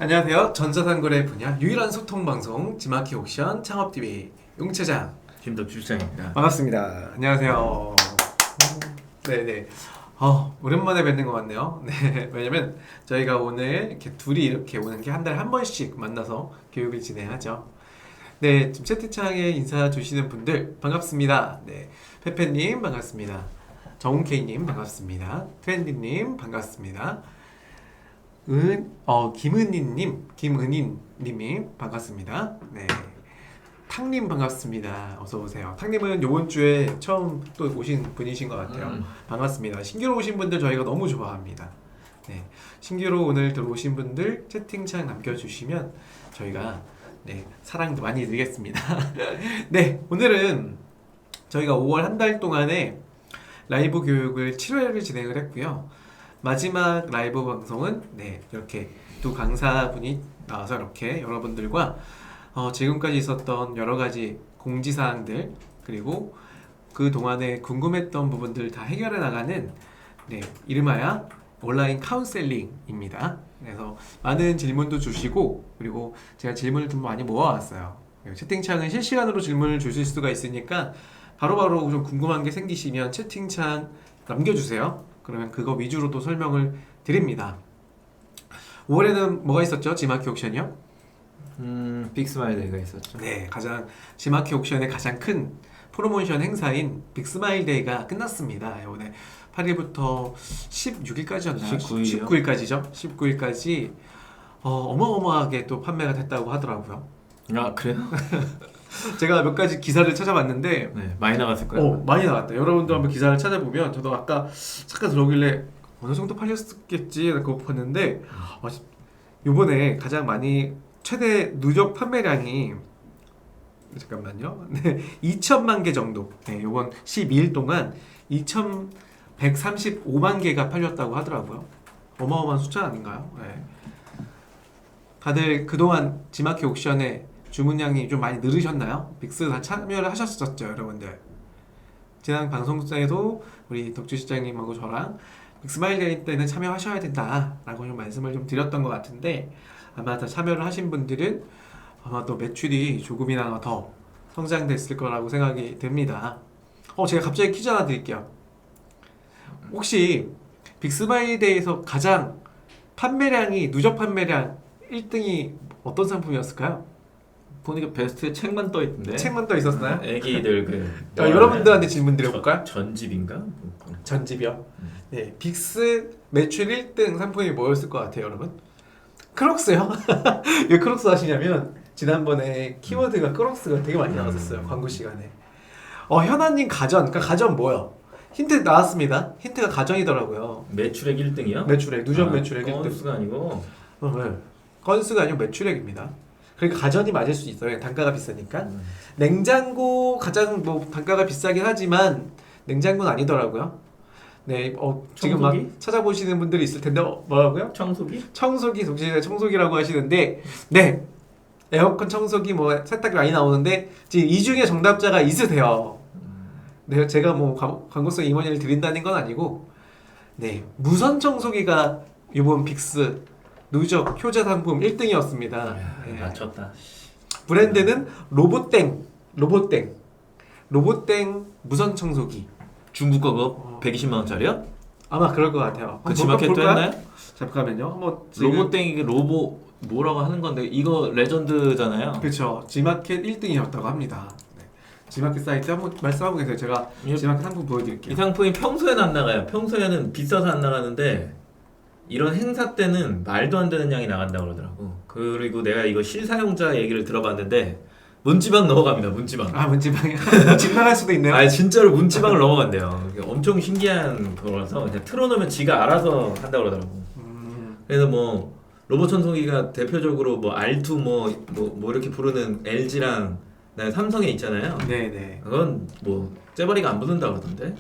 안녕하세요. 전자상거래 분야 유일한 소통 방송 지마키 옥션 창업TV 용차장 김덕주 실장입니다. 반갑습니다. 안녕하세요. 네네. 오랜만에 뵙는 것 같네요. 네, 왜냐면 저희가 오늘 이렇게 둘이 이렇게 오는 게 한 달에 한 번씩 만나서 교육을 진행하죠. 네, 지금 채팅창에 인사 주시는 분들 반갑습니다. 네, 페페님 반갑습니다. 정훈케이님 반갑습니다. 트렌디님 반갑습니다. 김은희님이 반갑습니다. 네. 탕님 반갑습니다. 어서 오세요. 탕님은 이번 주에 처음 또 오신 분이신 것 같아요. 반갑습니다. 신규로 오신 분들 저희가 너무 좋아합니다. 네. 신규로 오늘 들어오신 분들 채팅창 남겨주시면 저희가 사랑도 많이 드리겠습니다. 네, 오늘은 저희가 5월 한 달 동안에 라이브 교육을 7회를 진행을 했고요. 마지막 라이브 방송은 이렇게 두 강사분이 나와서 이렇게 여러분들과 지금까지 있었던 여러 가지 공지사항들 그리고 그 동안에 궁금했던 부분들 다 해결해 나가는 이름하여 온라인 카운셀링입니다. 그래서 많은 질문도 주시고 그리고 제가 질문을 좀 많이 모아왔어요. 채팅창은 실시간으로 질문을 주실 수가 있으니까 바로바로 좀 궁금한 게 생기시면 채팅창 남겨주세요. 그러면 그거 위주로 또 설명을 드립니다. 5월에는 뭐가 있었죠? 지마키 옥션이요? 빅스마일데이가 있었죠. 네, 지마키 옥션의 가장 큰 프로모션 행사인 빅스마일데이가 끝났습니다. 오늘 8일부터 16일까지였나요? 19일이요? 19일까지죠? 19일까지 어마어마하게 또 판매가 됐다고 하더라고요. 아 그래요? 제가 몇 가지 기사를 찾아봤는데 네, 많이 나갔을 거예요. 많이 나왔다. 여러분도 한번 기사를 찾아보면 저도 아까 잠깐 들어오길래 어느 정도 팔렸겠지 라고 봤는데 요번에 가장 많이 최대 누적 판매량이 잠깐만요. 2천만 개 정도. 요번 12일 동안 2,135만 개가 팔렸다고 하더라고요. 어마어마한 숫자 아닌가요? 네. 다들 그동안 지마키 옥션에 주문량이 좀 많이 늘으셨나요? 빅스 다 참여를 하셨었죠, 여러분들. 지난 방송에도 우리 덕주 실장님하고 저랑 빅스마일데이 때는 참여하셔야 된다라고 좀 말씀을 좀 드렸던 것 같은데 아마 다 참여를 하신 분들은 아마 또 매출이 조금이나마 더 성장됐을 거라고 생각이 듭니다. 제가 갑자기 퀴즈 하나 드릴게요. 혹시 빅스마일데이에서 가장 누적 판매량 1등이 어떤 상품이었을까요? 보니까 베스트에 책만 떠 있던데. 책만 떠 있었나요? 애기들 여러분들한테 질문 드려볼까요? 전집인가? 전집이요. 네, 빅스 매출 1등 상품이 뭐였을 것 같아요, 여러분? 크록스요. 왜 크록스 하시냐면 지난번에 키워드가 크록스가 되게 많이 나왔었어요, 광고 시간에. 현아님 그러니까 가전 뭐요? 힌트 나왔습니다. 힌트가 가전이더라고요. 매출액 1등이요? 매출액, 누적 매출액 1등. 건수가 아니고. 네. 건수가 아니고 매출액입니다. 그러니까 가전이 맞을 수 있어요. 단가가 비싸니까. 냉장고 가장 단가가 비싸긴 하지만 냉장고는 아니더라고요. 네, 지금 막 찾아보시는 분들이 있을 텐데 뭐라고요? 청소기, 동시에 청소기라고 하시는데 네, 에어컨, 청소기, 세탁기 많이 나오는데 지금 이 중에 정답자가 있으세요. 네, 제가 광고성 임원을 드린다는 건 아니고 무선 청소기가 이번 빅스 누적 효자 상품 1등이었습니다. 맞췄다. 브랜드는 로보땡 무선 청소기. 중국 거 120만 원짜리요? 아마 그럴 것 같아요. 그 지마켓도 했나요? 잠깐만요. 로보땡이 뭐라고 하는 건데 이거 레전드잖아요. 그렇죠. 지마켓 1등이었다고 합니다. 지마켓 사이트 한번 말씀하고 계세요. 제가 지마켓 상품 보여드릴게요. 이 상품이 평소에는 안 나가요. 평소에는 비싸서 안 나가는데 이런 행사 때는 말도 안 되는 양이 나간다고 그러더라고. 그리고 내가 이거 실사용자 얘기를 들어봤는데 문지방 넘어갑니다. 문지방. 문지방이 집 나갈 수도 있네요. 진짜로 문지방을 넘어간대요. 엄청 신기한 거라서 그냥 틀어놓으면 지가 알아서 한다고 그러더라고. 그래서 로봇 청소기가 대표적으로 R2 이렇게 부르는 LG랑 삼성에 있잖아요. 네네. 그건 째버리가 안 붙는다 그러던데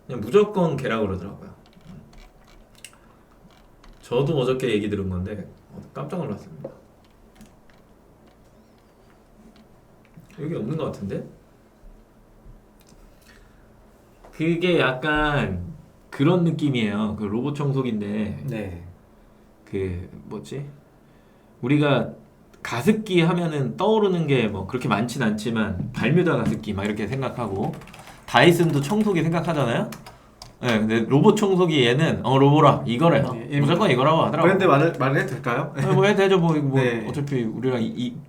그냥 무조건 걔라고 그러더라고요. 저도 어저께 얘기 들은 건데 깜짝 놀랐습니다. 여기 없는 것 같은데? 그게 약간 그런 느낌이에요. 그 로봇 청소기인데 네. 그 뭐지? 우리가 가습기 하면은 떠오르는 게 뭐 그렇게 많진 않지만 발뮤다 가습기 막 이렇게 생각하고 다이슨도 청소기 생각하잖아요. 네, 근데 로봇 청소기 얘는 로보라 이거래요. 네, 무조건 이거라고 하더라고. 브랜드 말을 해도 될까요? 뭐 해도 되죠. 뭐 네. 어차피 우리랑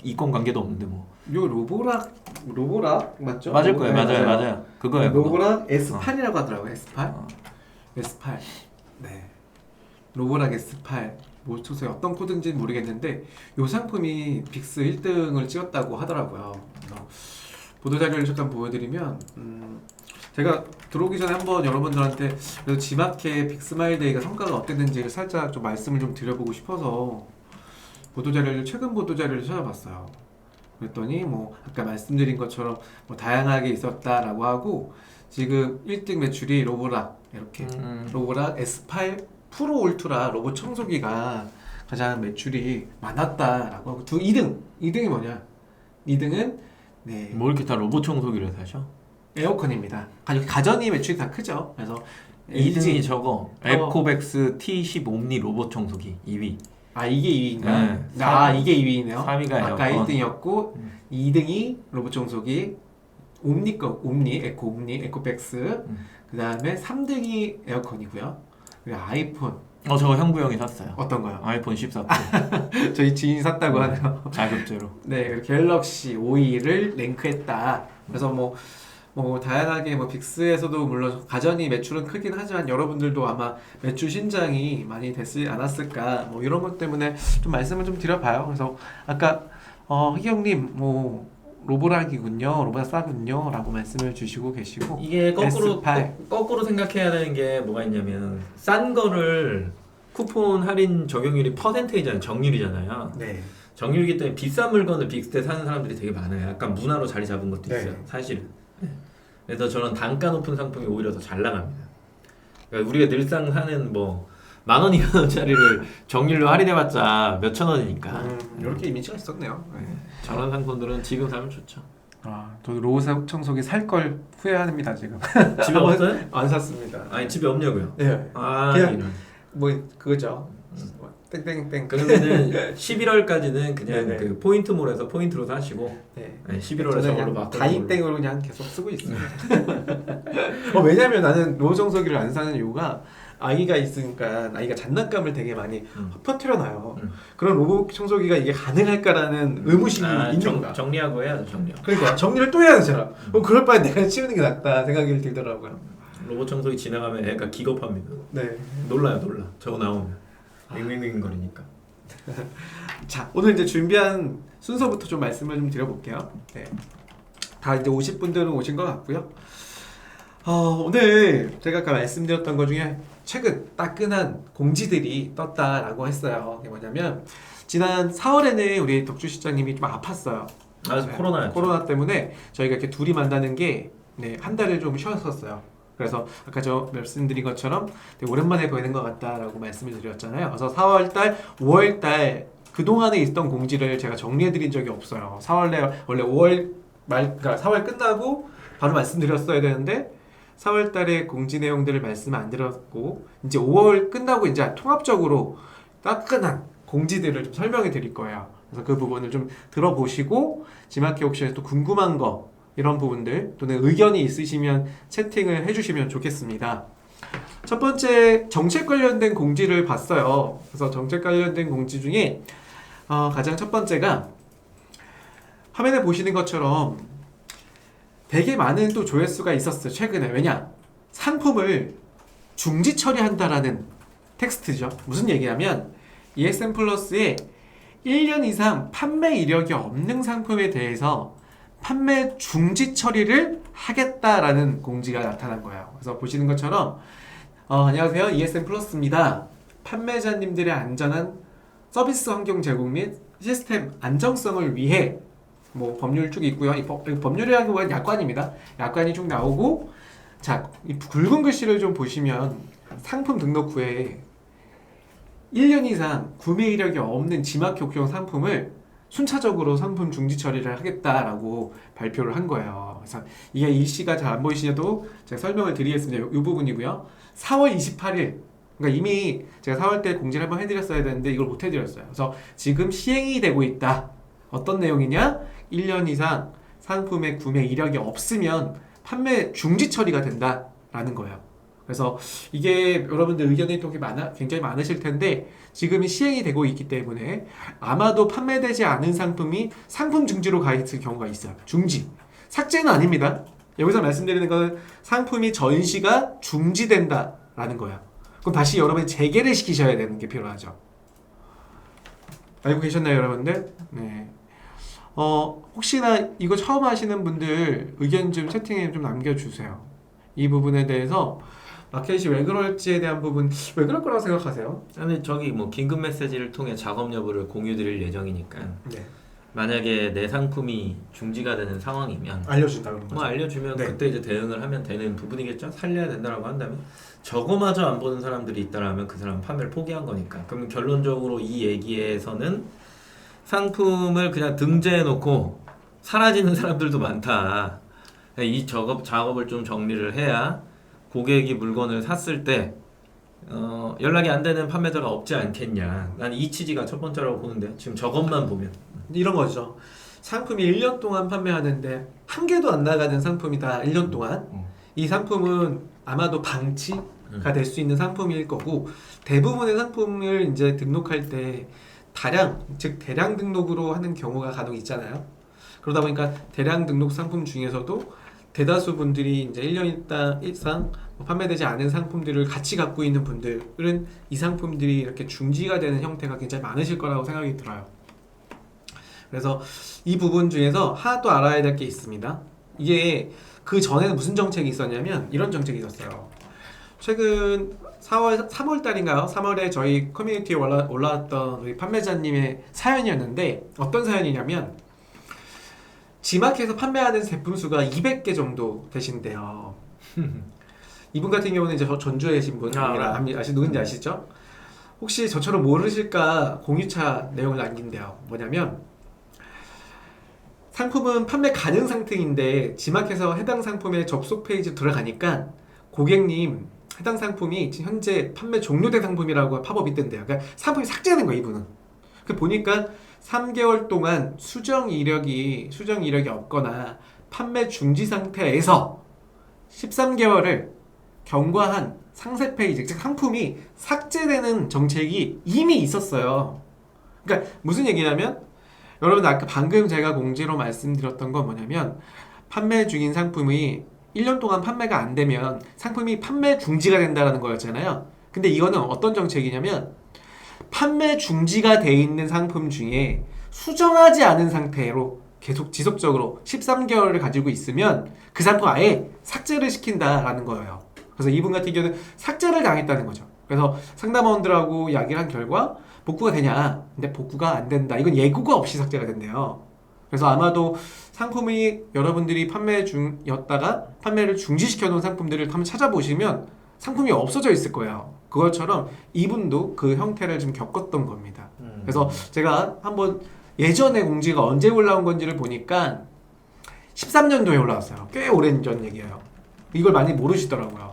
이권 관계도 없는데 뭐. 요 로보락 맞죠? 맞을 거예요. 네, 맞아요. 그거예요. 그거. 로보락 S8이라고 하더라고요. S8. 어. S8. 네. 로보락 S8. 뭐 초소에 어떤 코드인지는 모르겠는데 요 상품이 빅스 1등을 찍었다고 하더라고요. 그래서 보도자료를 잠깐 보여드리면 제가 들어오기 전에 한번 여러분들한테 그래도 지마켓 빅스마일데이가 성과가 어땠는지를 살짝 좀 말씀을 좀 드려보고 싶어서 최근 보도자료를 찾아봤어요. 그랬더니 뭐 아까 말씀드린 것처럼 뭐 다양하게 있었다라고 하고 지금 1등 매출이 로보락 이렇게 로보락 S8 프로 울트라 로봇 청소기가 가장 매출이 많았다라고 하고 2등이 뭐냐? 2등은 네, 뭐 이렇게 다 로봇 청소기를 사셔? 에어컨입니다. 가전이 매출이 다 크죠. 그래서 2등이 저거 에코백스 T10 옴니 로봇 청소기 2위. 아 이게 2위인가? 네. 이게 2위네요. 3위가 아까 에어컨. 1등이었고 2등이 로봇 청소기 옴니 에코백스. 그 다음에 3등이 에어컨이고요. 그리고 아이폰 저거 형부 형이 샀어요. 어떤 거요? 아이폰 14 저희 지인이 샀다고 하네요. 자급제로. 네, 그리고 갤럭시 5위를 랭크했다. 그래서 뭐 다양하게 뭐 빅스에서도 물론 가전이 매출은 크긴 하지만 여러분들도 아마 매출 신장이 많이 됐지 않았을까 뭐 이런 것 때문에 좀 말씀을 좀 드려봐요. 그래서 아까 희경님 뭐 로보락이군요, 로보락 싸군요라고 말씀을 주시고 계시고 이게 S8. 거꾸로 생각해야 되는 게 뭐가 있냐면 싼 거를 쿠폰 할인 적용률이 퍼센테이잖아요. 정률이잖아요. 네, 정률이기 때문에 비싼 물건을 빅스때 사는 사람들이 되게 많아요. 약간 문화로 자리 잡은 것도 네. 있어요. 사실은. 그래서 저는 단가 높은 상품이 오히려 더 잘 나갑니다. 그러니까 우리가 늘상 사는 뭐 10,000원, 2,000원짜리를 정률로 할인해봤자 몇천 원이니까. 이렇게 이미지가 있었네요. 네. 저런 상품들은 지금 사면 좋죠. 저도 로봇 청소기 살 걸 후회합니다 지금. 집에 없어요? 안 샀습니다. 아니 집에 없냐고요? 네, 아 그냥- 이런. 뭐 그거죠. 땡땡땡. 그러면은 11월까지는 그냥 네네. 그 포인트몰에서 포인트로 사시고 네. 11월에 저는 저걸로 그냥 바꾸는 걸로. 다이땡으로 그냥 계속 쓰고 있습니다. 왜냐면 나는 로봇 청소기를 안 사는 이유가 아이가 있으니까 아이가 장난감을 되게 많이 퍼뜨려 놔요. 그런 로봇 청소기가 이게 가능할까라는 의무심이 있는 거야. 정리하고 해야죠 정리. 그러니까 정리를 또 해야 되잖아. 그럴 바에 내가 치우는 게 낫다 생각이 들더라고요. 로봇 청소기 지나가면 애가 기겁합니다. 네. 놀라. 저거 나오면 윙윙윙거리니까. 자, 오늘 이제 준비한 순서부터 좀 말씀을 좀 드려볼게요. 네. 다 이제 오실 분들은 오신 것 같고요. 오늘 제가 아까 말씀드렸던 것 중에 최근 따끈한 공지들이 떴다라고 했어요. 그게 뭐냐면 지난 4월에는 우리 덕주 실장님이 좀 아팠어요. 네, 코로나였죠. 코로나 때문에 저희가 이렇게 둘이 만나는 게 한 달을 좀 쉬었었어요. 그래서 아까 저 말씀드린 것처럼 되게 오랜만에 보이는 것 같다라고 말씀을 드렸잖아요. 그래서 4월달, 5월달 그동안에 있던 공지를 제가 정리해드린 적이 없어요. 4월에 원래 5월 말, 그러니까 4월 끝나고 바로 말씀드렸어야 되는데 4월달에 공지 내용들을 말씀 안 드렸고 이제 5월 끝나고 이제 통합적으로 따끈한 공지들을 좀 설명해 드릴 거예요. 그래서 그 부분을 좀 들어보시고 지마켓 옵션에 또 궁금한 거 이런 부분들 또는 의견이 있으시면 채팅을 해주시면 좋겠습니다. 첫 번째 정책 관련된 공지를 봤어요. 그래서 정책 관련된 공지 중에 가장 첫 번째가 화면에 보시는 것처럼 되게 많은 또 조회수가 있었어요. 최근에. 왜냐? 상품을 중지 처리한다라는 텍스트죠. 무슨 얘기냐면 ESN 플러스에 1년 이상 판매 이력이 없는 상품에 대해서 판매 중지 처리를 하겠다라는 공지가 나타난 거예요. 그래서 보시는 것처럼 안녕하세요. ESN 플러스입니다. 판매자님들의 안전한 서비스 환경 제공 및 시스템 안정성을 위해 뭐 법률 쭉 있고요. 이 법률이라기보다는 약관입니다. 약관이 쭉 나오고 자, 이 굵은 글씨를 좀 보시면 상품 등록 후에 1년 이상 구매 이력이 없는 지마켓 옵션 상품을 순차적으로 상품 중지 처리를 하겠다라고 발표를 한 거예요. 그래서 이게 일시가 잘 안 보이시셔도 제가 설명을 드리겠습니다. 이 부분이고요. 4월 28일 그러니까 이미 제가 4월때 공지를 한번 해드렸어야 되는데 이걸 못 해드렸어요. 그래서 지금 시행이 되고 있다. 어떤 내용이냐? 1년 이상 상품의 구매 이력이 없으면 판매 중지 처리가 된다라는 거예요. 그래서 이게 여러분들 의견이 또 굉장히 많으실 텐데 지금 시행이 되고 있기 때문에 아마도 판매되지 않은 상품이 상품 중지로 가 있을 경우가 있어요. 중지. 삭제는 아닙니다. 여기서 말씀드리는 건 상품이 전시가 중지된다라는 거예요. 그럼 다시 여러분이 재개를 시키셔야 되는 게 필요하죠. 알고 계셨나요, 여러분들? 네. 혹시나 이거 처음 하시는 분들 의견 좀 채팅에 좀 남겨주세요. 이 부분에 대해서 마켓이 왜 그럴지에 대한 부분 왜 그럴 거라고 생각하세요? 아니 저기 뭐 긴급 메시지를 통해 작업 여부를 공유드릴 예정이니까 네. 만약에 내 상품이 중지가 되는 상황이면 알려준다 그런 거죠. 뭐 알려주면 네. 그때 이제 대응을 하면 되는 부분이겠죠. 살려야 된다라고 한다면 저거마저 안 보는 사람들이 있다라면 그 사람은 판매를 포기한 거니까. 그럼 결론적으로 이 얘기에서는 상품을 그냥 등재해 놓고 사라지는 사람들도 많다. 이 작업을 좀 정리를 해야 고객이 물건을 샀을 때 연락이 안 되는 판매자가 없지 않겠냐. 난 이 취지가 첫 번째라고 보는데 지금 저것만 보면 이런 거죠. 상품이 1년 동안 판매하는데 한 개도 안 나가는 상품이다. 1년 동안. 이 상품은 아마도 방치가 될 수 있는 상품일 거고 대부분의 상품을 이제 등록할 때 즉 대량 등록으로 하는 경우가 간혹 있잖아요. 그러다 보니까 대량 등록 상품 중에서도 대다수 분들이 이제 1년 이상 판매되지 않은 상품들을 같이 갖고 있는 분들은 이 상품들이 이렇게 중지가 되는 형태가 굉장히 많으실 거라고 생각이 들어요. 그래서 이 부분 중에서 하나 또 알아야 될 게 있습니다. 이게 그 전에는 무슨 정책이 있었냐면 이런 정책이 있었어요. 최근 3월 달인가요? 3월에 저희 커뮤니티에 올라왔던 우리 판매자님의 사연이었는데 어떤 사연이냐면 지마켓에서 판매하는 제품 수가 200개 정도 되신대요. 이분 같은 경우는 이제 전주에 계신 분이라 누군지 아시죠? 혹시 저처럼 모르실까 공유차 내용을 남긴대요. 뭐냐면 상품은 판매 가능 상태인데 지마켓에서 해당 상품의 접속 페이지 들어가니까 고객님 해당 상품이 현재 판매 종료된 상품이라고 팝업이 뜬대요. 그러니까 상품이 삭제된 거예요, 이분은. 그 보니까 3개월 동안 수정 이력이 없거나 판매 중지 상태에서 13개월을 경과한 상세 페이지, 즉 상품이 삭제되는 정책이 이미 있었어요. 그러니까 무슨 얘기냐면 여러분 아까 방금 제가 공지로 말씀드렸던 건 뭐냐면 판매 중인 상품이 1년 동안 판매가 안 되면 상품이 판매 중지가 된다는 거였잖아요. 근데 이거는 어떤 정책이냐면 판매 중지가 돼 있는 상품 중에 수정하지 않은 상태로 계속 지속적으로 13개월을 가지고 있으면 그 상품 아예 삭제를 시킨다라는 거예요. 그래서 이분 같은 경우는 삭제를 당했다는 거죠. 그래서 상담원들하고 이야기를 한 결과 복구가 되냐? 근데 복구가 안 된다. 이건 예고가 없이 삭제가 된대요. 그래서 아마도 상품이 여러분들이 판매 중이었다가 판매를 중지시켜 놓은 상품들을 한번 찾아보시면 상품이 없어져 있을 거예요. 그것처럼 이분도 그 형태를 좀 겪었던 겁니다. 그래서 제가 한번 예전에 공지가 언제 올라온 건지를 보니까 13년도에 올라왔어요. 꽤 오랜 전 얘기예요. 이걸 많이 모르시더라고요.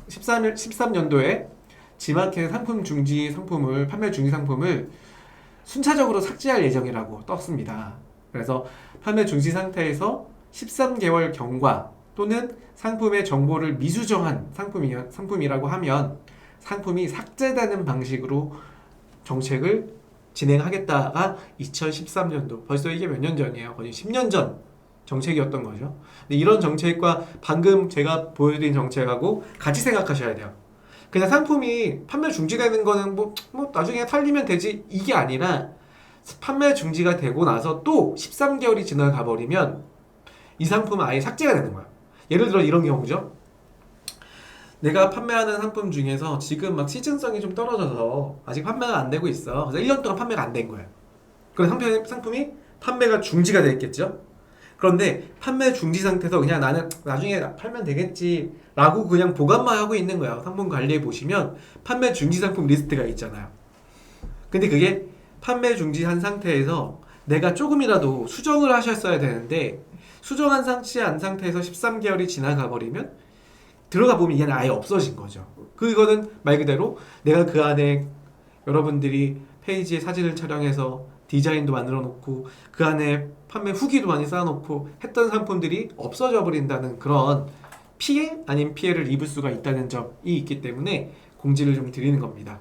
13년도에 지마켓 상품 중지 상품을 판매 중지 상품을 순차적으로 삭제할 예정이라고 떴습니다. 그래서 판매 중지 상태에서 13개월 경과 또는 상품의 정보를 미수정한 상품이라고 하면 상품이 삭제되는 방식으로 정책을 진행하겠다가 2013년도 벌써 이게 몇 년 전이에요. 거의 10년 전 정책이었던 거죠. 근데 이런 정책과 방금 제가 보여드린 정책하고 같이 생각하셔야 돼요. 그냥 상품이 판매 중지되는 거는 뭐 나중에 팔리면 되지 이게 아니라 판매 중지가 되고 나서 또 13개월이 지나가 버리면 이 상품은 아예 삭제가 되는 거야. 예를 들어 이런 경우죠. 내가 판매하는 상품 중에서 지금 막 시즌성이 좀 떨어져서 아직 판매가 안 되고 있어. 그래서 1년 동안 판매가 안 된 거야. 그럼 상품이 판매가 중지가 됐겠죠. 그런데 판매 중지 상태에서 그냥 나는 나중에 팔면 되겠지 라고 그냥 보관만 하고 있는 거야. 상품 관리에 보시면 판매 중지 상품 리스트가 있잖아요. 근데 그게 판매 중지한 상태에서 내가 조금이라도 수정을 하셨어야 되는데 수정한 상태에서 13개월이 지나가 버리면 들어가 보면 얘는 아예 없어진 거죠. 그거는 말 그대로 내가 그 안에 여러분들이 페이지에 사진을 촬영해서 디자인도 만들어 놓고 그 안에 판매 후기도 많이 쌓아놓고 했던 상품들이 없어져 버린다는 그런 피해 아닌 피해를 입을 수가 있다는 점이 있기 때문에 공지를 좀 드리는 겁니다.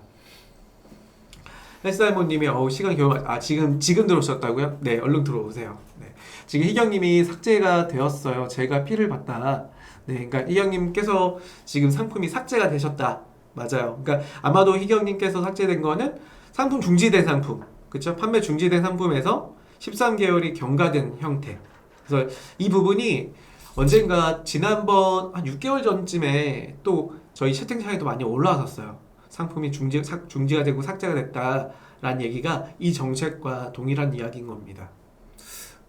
헬사이모님이 시간 겨우 지금 들어오셨다고요? 네, 얼른 들어오세요. 네. 지금 희경님이 삭제가 되었어요. 제가 피를 봤다. 네, 그러니까 희경님께서 지금 상품이 삭제가 되셨다. 맞아요. 그러니까 아마도 희경님께서 삭제된 거는 상품 중지된 상품, 그렇죠? 판매 중지된 상품에서 13개월이 경과된 형태. 그래서 이 부분이 언젠가 지난번 한 6개월 전쯤에 또 저희 채팅창에도 많이 올라왔었어요. 상품이 중지가 되고 삭제가 됐다라는 얘기가 이 정책과 동일한 이야기인 겁니다.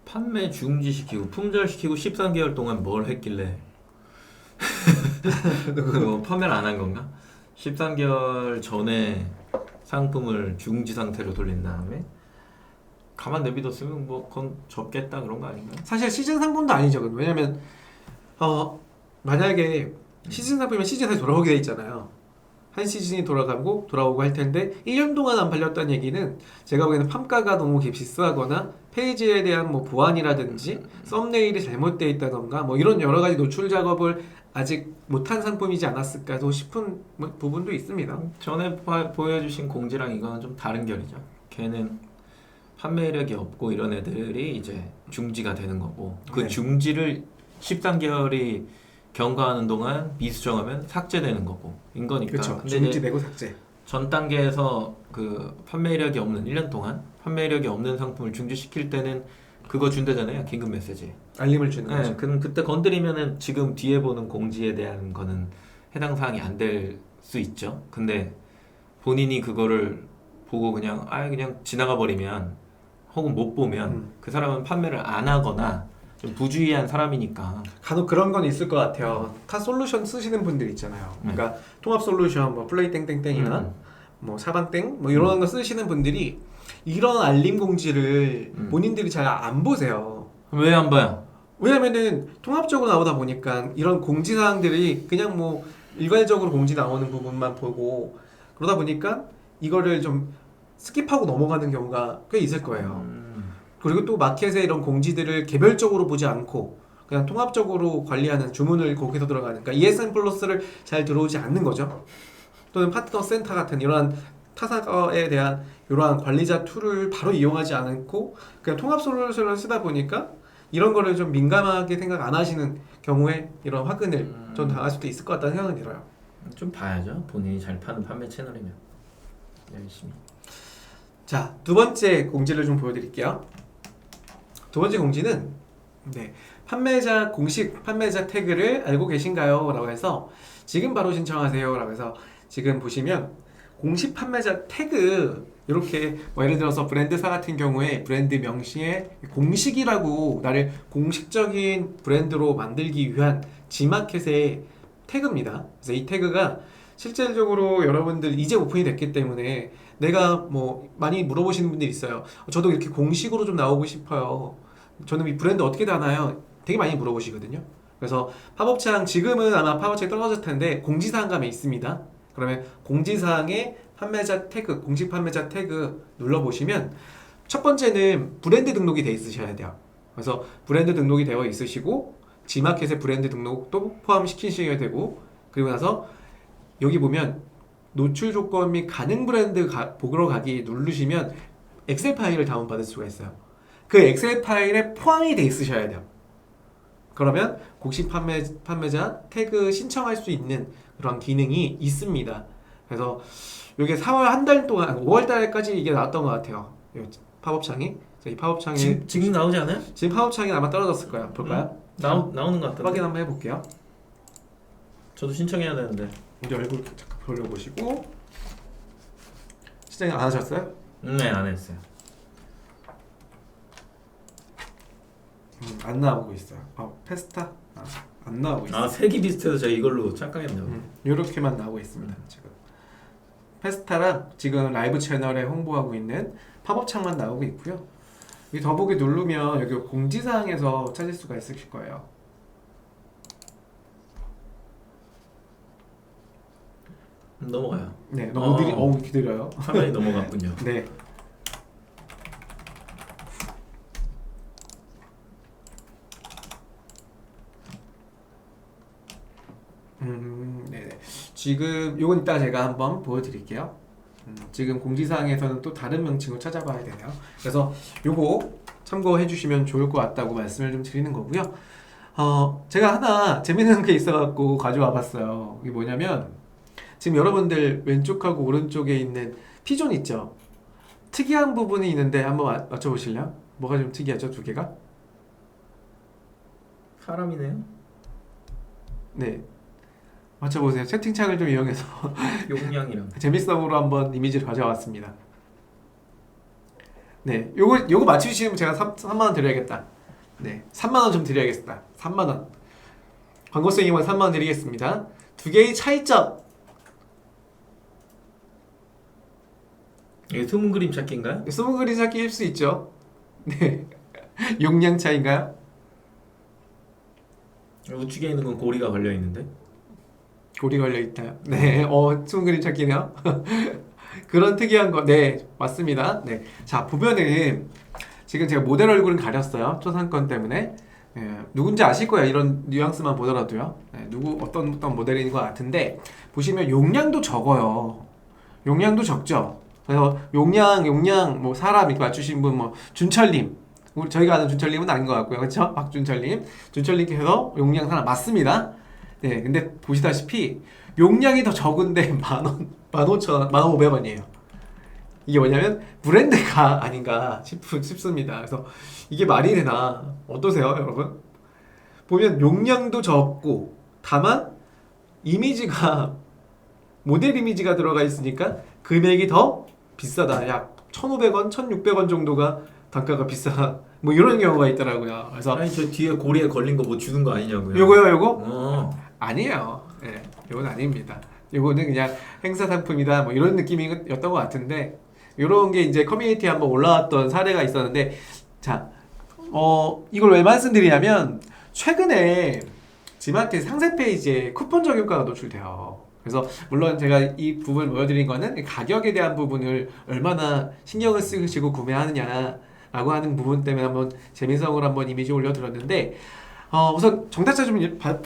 판매 중지시키고 품절시키고 13개월 동안 뭘 했길래 뭐 판매를 안 한 건가? 13개월 전에 상품을 중지 상태로 돌린 다음에 가만 내비뒀으면 뭐 그건 접겠다 그런 거 아닌가요? 사실 시즌 상품도 아니죠. 왜냐면 만약에 시즌 상품이면 시즌 다시 돌아오게 돼 있잖아요. 한 시즌이 돌아오고 할 텐데 1년 동안 안 팔렸다는 얘기는 제가 보기에는 판가가 너무 비싸거나 페이지에 대한 뭐 보안이라든지 썸네일이 잘못되어 있다던가 뭐 이런 여러 가지 노출 작업을 아직 못한 상품이지 않았을까 싶은 부분도 있습니다. 전에 보여주신 공지랑 이거는 좀 다른 결이죠. 걔는 판매력이 없고 이런 애들이 이제 중지가 되는 거고 그 네. 중지를 13개월이 경과하는 동안 미수정하면 삭제되는 거고 인 거니까. 그렇죠. 근데 중지되고 삭제. 전 단계에서 그 판매력이 없는 1년 동안 판매력이 없는 상품을 중지시킬 때는 그거 준대잖아요. 긴급 메시지. 알림을 주는 거죠. 그럼 그때 건드리면은 지금 뒤에 보는 공지에 대한 거는 해당 사항이 안 될 수 있죠. 근데 본인이 그거를 보고 그냥 지나가 버리면 혹은 못 보면 그 사람은 판매를 안 하거나 좀 부주의한 사람이니까. 간혹 그런 건 있을 것 같아요. 타 솔루션 쓰시는 분들 있잖아요. 그러니까 통합 솔루션, 뭐 플레이 땡땡땡이나 뭐 사방땡 뭐 이런 거 쓰시는 분들이 이런 알림 공지를 본인들이 잘 안 보세요. 왜 안 봐요? 왜냐면은 통합적으로 나오다 보니까 이런 공지 사항들이 그냥 뭐 일괄적으로 공지 나오는 부분만 보고 그러다 보니까 이거를 좀 스킵하고 넘어가는 경우가 꽤 있을 거예요. 그리고 또 마켓의 이런 공지들을 개별적으로 보지 않고 그냥 통합적으로 관리하는 주문을 거기서 들어가는 그러니까 ESN 플러스를 잘 들어오지 않는 거죠. 또는 파트너 센터 같은 이러한 타사에 대한 이러한 관리자 툴을 바로 이용하지 않고 그냥 통합 솔루션을 쓰다 보니까 이런 거를 좀 민감하게 생각 안 하시는 경우에 이런 화근을 좀 당할 수도 있을 것 같다는 생각은 들어요. 좀 봐야죠. 본인이 잘 파는 판매 채널이면 열심히. 자, 두 번째 공지를 좀 보여드릴게요. 두 번째 공지는 판매자 공식 판매자 태그를 알고 계신가요? 라고 해서 지금 바로 신청하세요 라고 해서 지금 보시면 공식 판매자 태그 이렇게 뭐 예를 들어서 브랜드사 같은 경우에 브랜드 명시에 공식이라고 나를 공식적인 브랜드로 만들기 위한 G마켓의 태그입니다. 그래서 이 태그가 실질적으로 여러분들 이제 오픈이 됐기 때문에 내가 뭐 많이 물어보시는 분들이 있어요. 저도 이렇게 공식으로 좀 나오고 싶어요. 저는 이 브랜드 어떻게 다나요? 되게 많이 물어보시거든요. 그래서 팝업창 지금은 아마 팝업창이 떨어질 텐데 공지사항 가면 있습니다. 그러면 공지사항에 판매자 태그, 공식 판매자 태그 눌러보시면 첫 번째는 브랜드 등록이 돼 있으셔야 돼요. 그래서 브랜드 등록이 되어 있으시고 G마켓의 브랜드 등록도 포함시키셔야 되고 그리고 나서 여기 보면 노출 조건 및 가능 브랜드 보러 가기 누르시면 엑셀 파일을 다운받을 수가 있어요. 그 엑셀 파일에 포함이 돼 있으셔야 돼요. 그러면 공식 판매자 태그 신청할 수 있는 그런 기능이 있습니다. 그래서 이게 4월 한 달 동안 5월 달까지 이게 나왔던 것 같아요. 팝업창이. 이 팝업창이 지금 나오지 않아요? 지금 팝업창이 아마 떨어졌을 거예요. 볼까요? 나오는 것 같던데. 확인 한번 해볼게요. 저도 신청해야 되는데. 이제 얼굴 잠깐 돌려보시고 신청 안 하셨어요? 네, 안 했어요. 안 나오고 있어요. 페스타 안 나오고 있어요. 색이 비슷해서 제가 이걸로 착각했네요. 이렇게만 나오고 있습니다. 지금 페스타랑 지금 라이브 채널에 홍보하고 있는 팝업창만 나오고 있고요. 이 더보기 누르면 여기 공지사항에서 찾을 수가 있으실 거예요. 넘어가요. 네, 너무 느리. 기다려요. 화면이 넘어갔군요. 네. 네네. 지금 요건 이따 제가 한번 보여드릴게요. 지금 공지사항에서는 또 다른 명칭을 찾아봐야 되네요. 그래서 요거 참고해 주시면 좋을 것 같다고 말씀을 좀 드리는 거고요. 제가 하나 재밌는 게 있어갖고 가져와 봤어요. 이게 뭐냐면 지금 여러분들 왼쪽하고 오른쪽에 있는 피존 있죠? 특이한 부분이 있는데 한번 맞춰보실래요? 뭐가 좀 특이하죠? 두 개가? 사람이네요. 네. 맞춰보세요. 채팅창을 좀 이용해서 용량이랑. 재밌성으로 한번 이미지를 가져왔습니다. 네, 요거 맞추시면 제가 3만 원 드려야겠다. 네, 3만 원 좀 드려야겠다. 3만 원. 광고성 이용은 3만 원 드리겠습니다. 두 개의 차이점. 이게 숨은 그림 찾기인가요? 숨은 그림 찾기일 수 있죠. 네, 용량 차이인가요? 우측에 있는 건 고리가 걸려 있는데. 고리 걸려 있다요. 네, 숨은 그림 찾기네요. 그런 특이한 거, 네, 맞습니다. 네, 자 보면은 지금 제가 모델 얼굴은 가렸어요. 초상권 때문에. 누군지 아실 거예요. 이런 뉘앙스만 보더라도요. 어떤 모델인 것 같은데 보시면 용량도 적어요. 용량도 적죠. 그래서 용량 뭐 사람 이렇게 맞추신 분 뭐 준철님, 저희가 아는 준철님은 아닌 것 같고요. 그렇죠? 박준철님, 준철님께서 용량 사람 맞습니다. 네, 근데 보시다시피 용량이 더 적은데 10,000원, 15,000원, 1,500원이에요. 이게 뭐냐면 브랜드가 아닌가 싶습니다. 그래서 이게 말이 되나 어떠세요, 여러분? 보면 용량도 적고 다만 이미지가 모델 이미지가 들어가 있으니까 금액이 더 비싸다. 약 1,500원, 1,600원 정도가 단가가 비싸. 뭐 이런 경우가 있더라고요. 그래서 아니 저 뒤에 고리에 걸린 거 뭐 주는 거 아니냐고요? 요거? 아니에요. 예, 요건 아닙니다. 요거는 그냥 행사 상품이다. 뭐 이런 느낌이었던 것 같은데 요런 게 이제 커뮤니티에 한번 올라왔던 사례가 있었는데 자, 이걸 왜 말씀드리냐면 최근에 지마켓 상세 페이지에 쿠폰 적용가가 노출돼요. 그래서 물론 제가 이 부분을 보여드린 거는 가격에 대한 부분을 얼마나 신경을 쓰시고 구매하느냐라고 하는 부분 때문에 한번 재미성으로 한번 이미지 올려드렸는데 우선 정답자 좀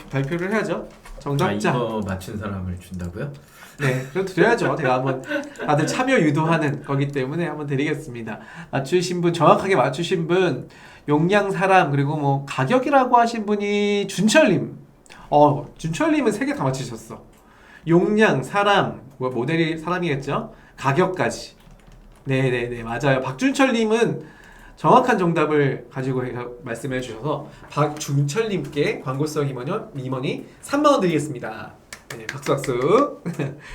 발표를 해야죠. 정답자. 이거 맞춘 사람을 준다고요? 네, 그래도 드려야죠. 제가 한번 다들 참여 유도하는 거기 때문에 한번 드리겠습니다. 맞추신 분, 정확하게 맞추신 분, 용량 사람, 그리고 뭐 가격이라고 하신 분이 준철님. 준철님은 3개 다 맞추셨어. 용량, 사람, 뭐 모델이 사람이겠죠? 가격까지. 네네네, 맞아요. 박준철님은 정확한 정답을 가지고 말씀해 주셔서 박준철님께 광고성 임원이 3만 원 드리겠습니다. 네, 박수.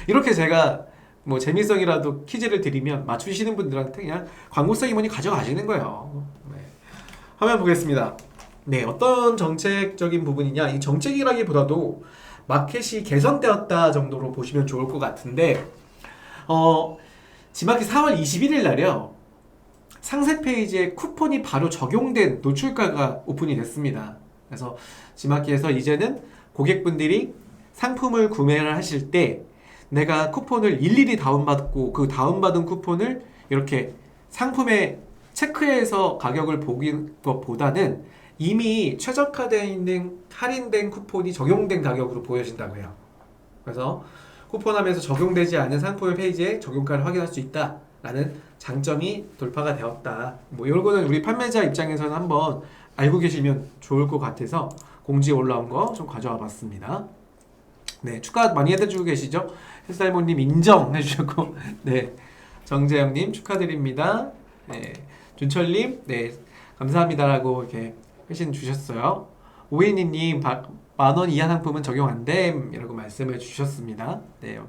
이렇게 제가 뭐 재미성이라도 퀴즈를 드리면 맞추시는 분들한테 그냥 광고성 임원이 가져가시는 거예요. 네. 화면 보겠습니다. 네, 어떤 정책적인 부분이냐? 이 정책이라기보다도 마켓이 개선되었다 정도로 보시면 좋을 것 같은데, 지마켓 4월 21일 날이요. 상세 페이지에 쿠폰이 바로 적용된 노출가가 오픈이 됐습니다. 그래서 지마켓에서 이제는 고객분들이 상품을 구매를 하실 때 내가 쿠폰을 일일이 다운받고 그 다운받은 쿠폰을 이렇게 상품에 체크해서 가격을 보긴 것보다는 이미 최적화되어 있는 할인된 쿠폰이 적용된 가격으로 보여진다고 해요. 그래서 쿠폰함에서 적용되지 않은 상품의 페이지에 적용가를 확인할 수 있다라는 장점이 돌파가 되었다. 뭐 이런 거는 우리 판매자 입장에서는 한번 알고 계시면 좋을 것 같아서 공지에 올라온 거 좀 가져와 봤습니다. 네, 축하 많이 해주고 계시죠? 햇살모님 인정해 주셨고, 네, 정재영님 축하드립니다. 네, 준철님, 네, 감사합니다라고 이렇게 회신 주셨어요. 오이니님, 10,000원 이하 상품은 적용 안 됨이라고 말씀해 주셨습니다. 네,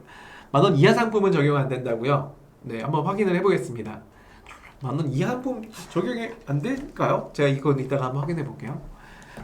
10,000원 이하 상품은 적용 안 된다고요? 네, 한번 확인을 해보겠습니다. 10,000원 이하 상품 적용이 안 될까요? 제가 이건 이따가 한번 확인해 볼게요.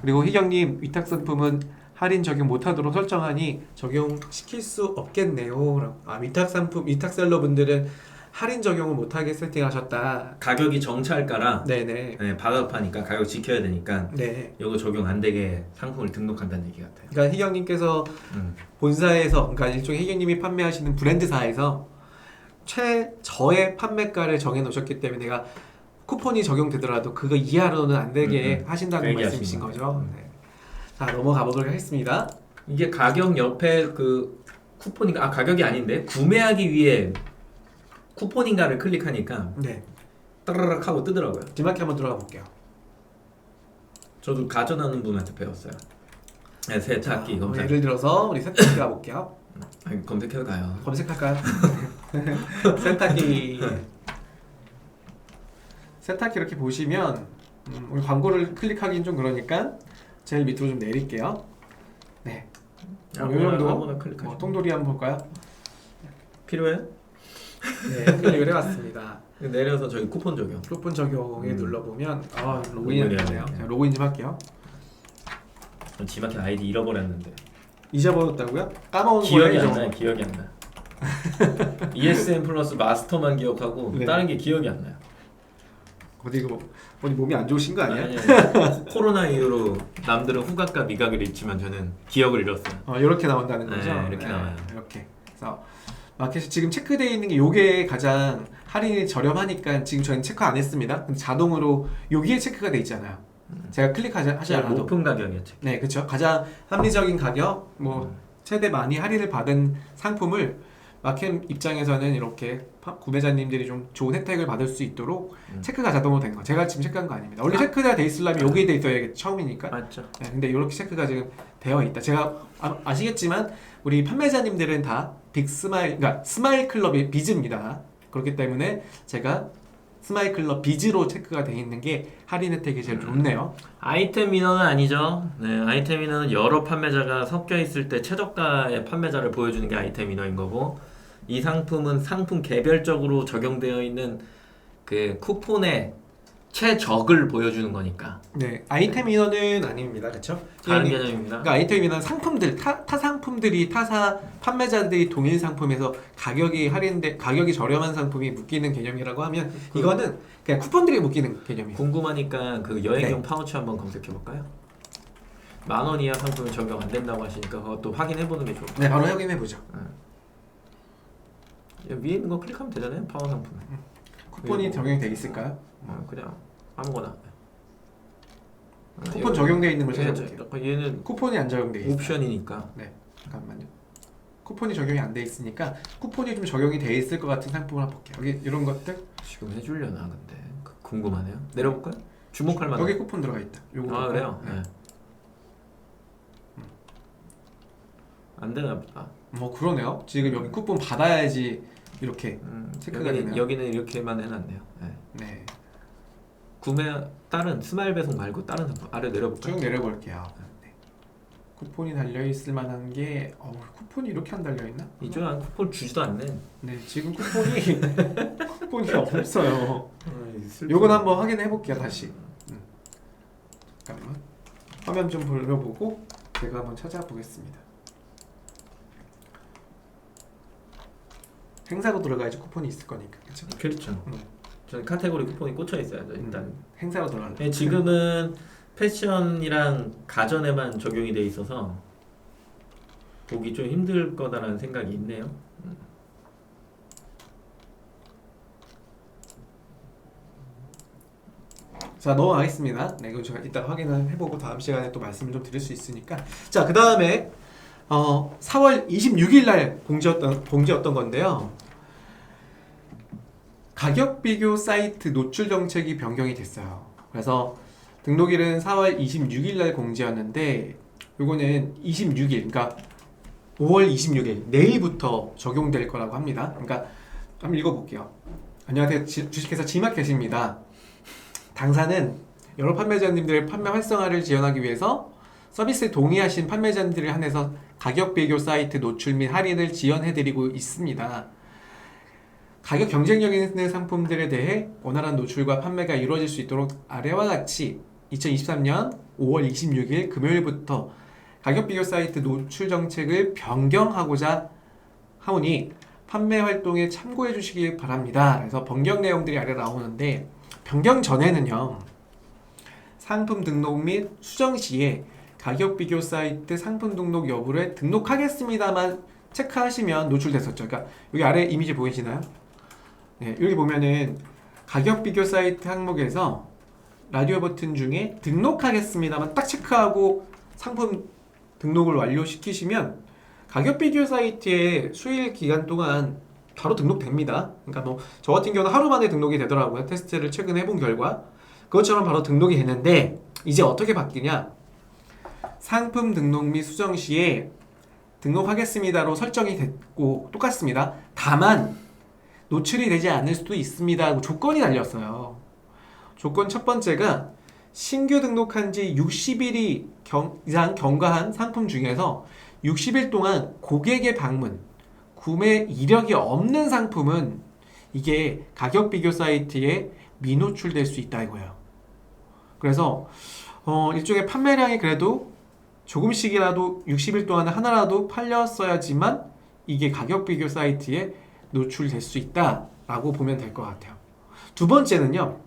그리고 희경님, 위탁 상품은 할인 적용 못하도록 설정하니 적용시킬 수 없겠네요. 위탁 상품, 위탁 셀러분들은 할인 적용을 못하게 세팅하셨다. 가격이 정찰가라 네네. 네, 바가파니까 가격 지켜야 되니까 네. 이거 적용 안 되게 상품을 등록한다는 얘기 같아요. 그러니까 희경님께서 음. 본사에서, 그러니까 일종의 희경님이 판매하시는 브랜드사에서 최저의 판매가를 정해 놓으셨기 때문에 내가 쿠폰이 적용되더라도 그거 이하로는 안 되게 하신다는 그 말씀이신 얘기하시는 거죠. 네. 자, 넘어가 보도록 하겠습니다. 이게 가격 옆에 그 쿠폰인가 가격이 아닌데 구매하기 위해 쿠폰인가를 클릭하니까 네. 따라락 하고 뜨더라고요. 디마켓 한번 들어가 볼게요. 저도 가전하는 분한테 배웠어요. 네, 세탁기 검색. 예를 들어서 우리 세탁기 가볼게요. 아니, 검색해도 가요. 검색할까요? 세탁기. 세탁기 이렇게 보시면 우리 광고를 클릭하기는 좀 그러니까 제일 밑으로 좀 내릴게요. 네. 이 정도 아무나 클릭하시면 통돌이 한번 볼까요? 필요해? 네, 클릭을 해왔습니다. 내려서 저기 쿠폰 적용. 쿠폰 적용에 눌러보면 로그인이 로그인해야 되네요. 돼. 자, 로그인 좀 할게요. 전 지마켓 아이디 잃어버렸는데 잊어버렸다고요? 까먹은 기억이 거예요? 안 나요. 기억이 안 나. ESN 플러스 마스터만 기억하고 네. 다른 게 기억이 안 나요. 어디 몸이 안 좋으신 거 아니야? 아니, 코로나 이후로 남들은 후각과 미각을 잃지만 저는 기억을 잃었어요. 이렇게 나온다는 거죠? 네, 이렇게 나와요. 이렇게. 그래서 마켓이 지금 체크되어 있는 게 요게 가장 할인이 저렴하니까 지금 저는 체크 안 했습니다. 근데 자동으로 여기에 체크가 돼 있잖아요. 제가 하지 제일 않아도. 높은 가격이었죠. 네, 그렇죠. 가장 합리적인 가격, 최대 많이 할인을 받은 상품을 마켓 입장에서는 이렇게 구매자님들이 좀 좋은 혜택을 받을 수 있도록 체크가 자동으로 된 거. 제가 지금 체크한 거 아닙니다. 원래 체크가 돼 있으려면 여기에 돼 있어야겠죠. 처음이니까. 맞죠. 네, 근데 이렇게 체크가 지금 되어 있다. 제가 아시겠지만 우리 판매자님들은 다 빅스마일, 그러니까 스마일 클럽의 비즈입니다. 그렇기 때문에 제가 스마일 클럽 비즈로 체크가 되어 있는 게 할인 혜택이 제일 좋네요. 아이템 인원은 아니죠. 네, 아이템 인원은 여러 판매자가 섞여 있을 때 최저가의 판매자를 보여주는 게 아이템 인원인 거고, 이 상품은 상품 개별적으로 적용되어 있는 그 쿠폰의 최적을 보여주는 거니까 네, 아이템 인원은 아닙니다. 그렇죠? 다른 개념입니다. 그러니까 아이템 인원 상품들 타 상품들이 타사 판매자들이 동일 상품에서 가격이 저렴한 상품이 묶이는 개념이라고 하면 이거는 그냥 쿠폰들이 묶이는 개념이에요. 궁금하니까 그 여행용 네. 파우치 한번 검색해 볼까요? 10,000원 이하 상품이 적용 안 된다고 하시니까 그것도 확인해 보는 게 좋을 것 네, 바로 확인해 보죠. 같아요. 위에 있는 거 클릭하면 되잖아요. 파워 상품. 쿠폰이 적용이 돼 있을까요? 그냥 아무거나. 쿠폰 적용되어 있는 걸 찾아볼게요. 얘는 쿠폰이 안 적용돼 있어요. 옵션이니까. 네, 잠깐만요. 쿠폰이 적용이 안 돼 있으니까 쿠폰이 좀 적용이 돼 있을 것 같은 상품을 한번 볼게요. 여기 이런 것들 지금 해주려나 근데 궁금하네요. 내려볼까요? 주목할 만한. 여기 쿠폰 들어가 있다. 요거 아 볼까요? 그래요? 네. 안 되나 보다. 그러네요. 지금 여기 쿠폰 받아야지 이렇게 체크가 되네요. 여기는 이렇게만 해놨네요. 네. 네, 구매 다른 스마일 배송 말고 다른 상품 아래 내려볼까요? 쭉 내려볼게요. 네. 쿠폰이 달려 있을 만한 게 쿠폰이 이렇게 안 달려 있나? 이쪽에 안 쿠폰 주지도 않네. 네, 지금 쿠폰이 없어요. 요건 한번 확인해 볼게요. 다시. 잠깐만. 화면 좀 돌려보고 제가 한번 찾아보겠습니다. 행사로 들어가야지 쿠폰이 있을 거니까, 그렇죠? 그렇죠. 저는 카테고리 쿠폰이 꽂혀 있어야죠 일단. 행사로 들어가려. 네, 지금은 패션이랑 가전에만 적용이 돼 있어서 보기 좀 힘들 거다라는 생각이 있네요. 자, 넘어가겠습니다. 네, 이거 제가 이따 확인을 해보고 다음 시간에 또 말씀을 좀 드릴 수 있으니까. 자, 그 다음에 4월 26일 날 공지였던 건데요. 가격 비교 사이트 노출 정책이 변경이 됐어요. 그래서 등록일은 4월 26일 날 공지였는데 요거는 26일, 그러니까 5월 26일 내일부터 적용될 거라고 합니다. 그러니까 한번 읽어볼게요. 안녕하세요. 주식회사 지마켓입니다. 당사는 여러 판매자님들의 판매 활성화를 지원하기 위해서 서비스에 동의하신 판매자님들을 한해서 가격 비교 사이트 노출 및 할인을 지원해드리고 있습니다. 가격 경쟁력 있는 상품들에 대해 원활한 노출과 판매가 이루어질 수 있도록 아래와 같이 2023년 5월 26일 금요일부터 가격 비교 사이트 노출 정책을 변경하고자 하오니 판매 활동에 참고해 주시길 바랍니다. 그래서 변경 내용들이 아래 나오는데 변경 전에는요. 상품 등록 및 수정 시에 가격 비교 사이트 상품 등록 여부를 등록하겠습니다만 체크하시면 노출됐었죠. 그러니까 여기 아래 이미지 보이시나요? 네, 여기 보면은 가격 비교 사이트 항목에서 라디오 버튼 중에 등록하겠습니다만 딱 체크하고 상품 등록을 완료시키시면 가격 비교 사이트에 수일 기간 동안 바로 등록됩니다. 그러니까 뭐 저 같은 경우는 하루 만에 등록이 되더라고요. 테스트를 최근에 해본 결과 그것처럼 바로 등록이 되는데 이제 어떻게 바뀌냐? 상품 등록 및 수정 시에 등록하겠습니다로 설정이 됐고 똑같습니다. 다만 노출이 되지 않을 수도 있습니다 하고 조건이 달렸어요. 조건 첫 번째가 신규 등록한 지 60일이 이상 경과한 상품 중에서 60일 동안 고객의 방문, 구매 이력이 없는 상품은 이게 가격 비교 사이트에 미노출될 수 있다 이거예요. 그래서 일종의 판매량이 그래도 조금씩이라도 60일 동안 하나라도 팔렸어야지만 이게 가격 비교 사이트에 노출될 수 있다라고 보면 될 것 같아요. 두 번째는요.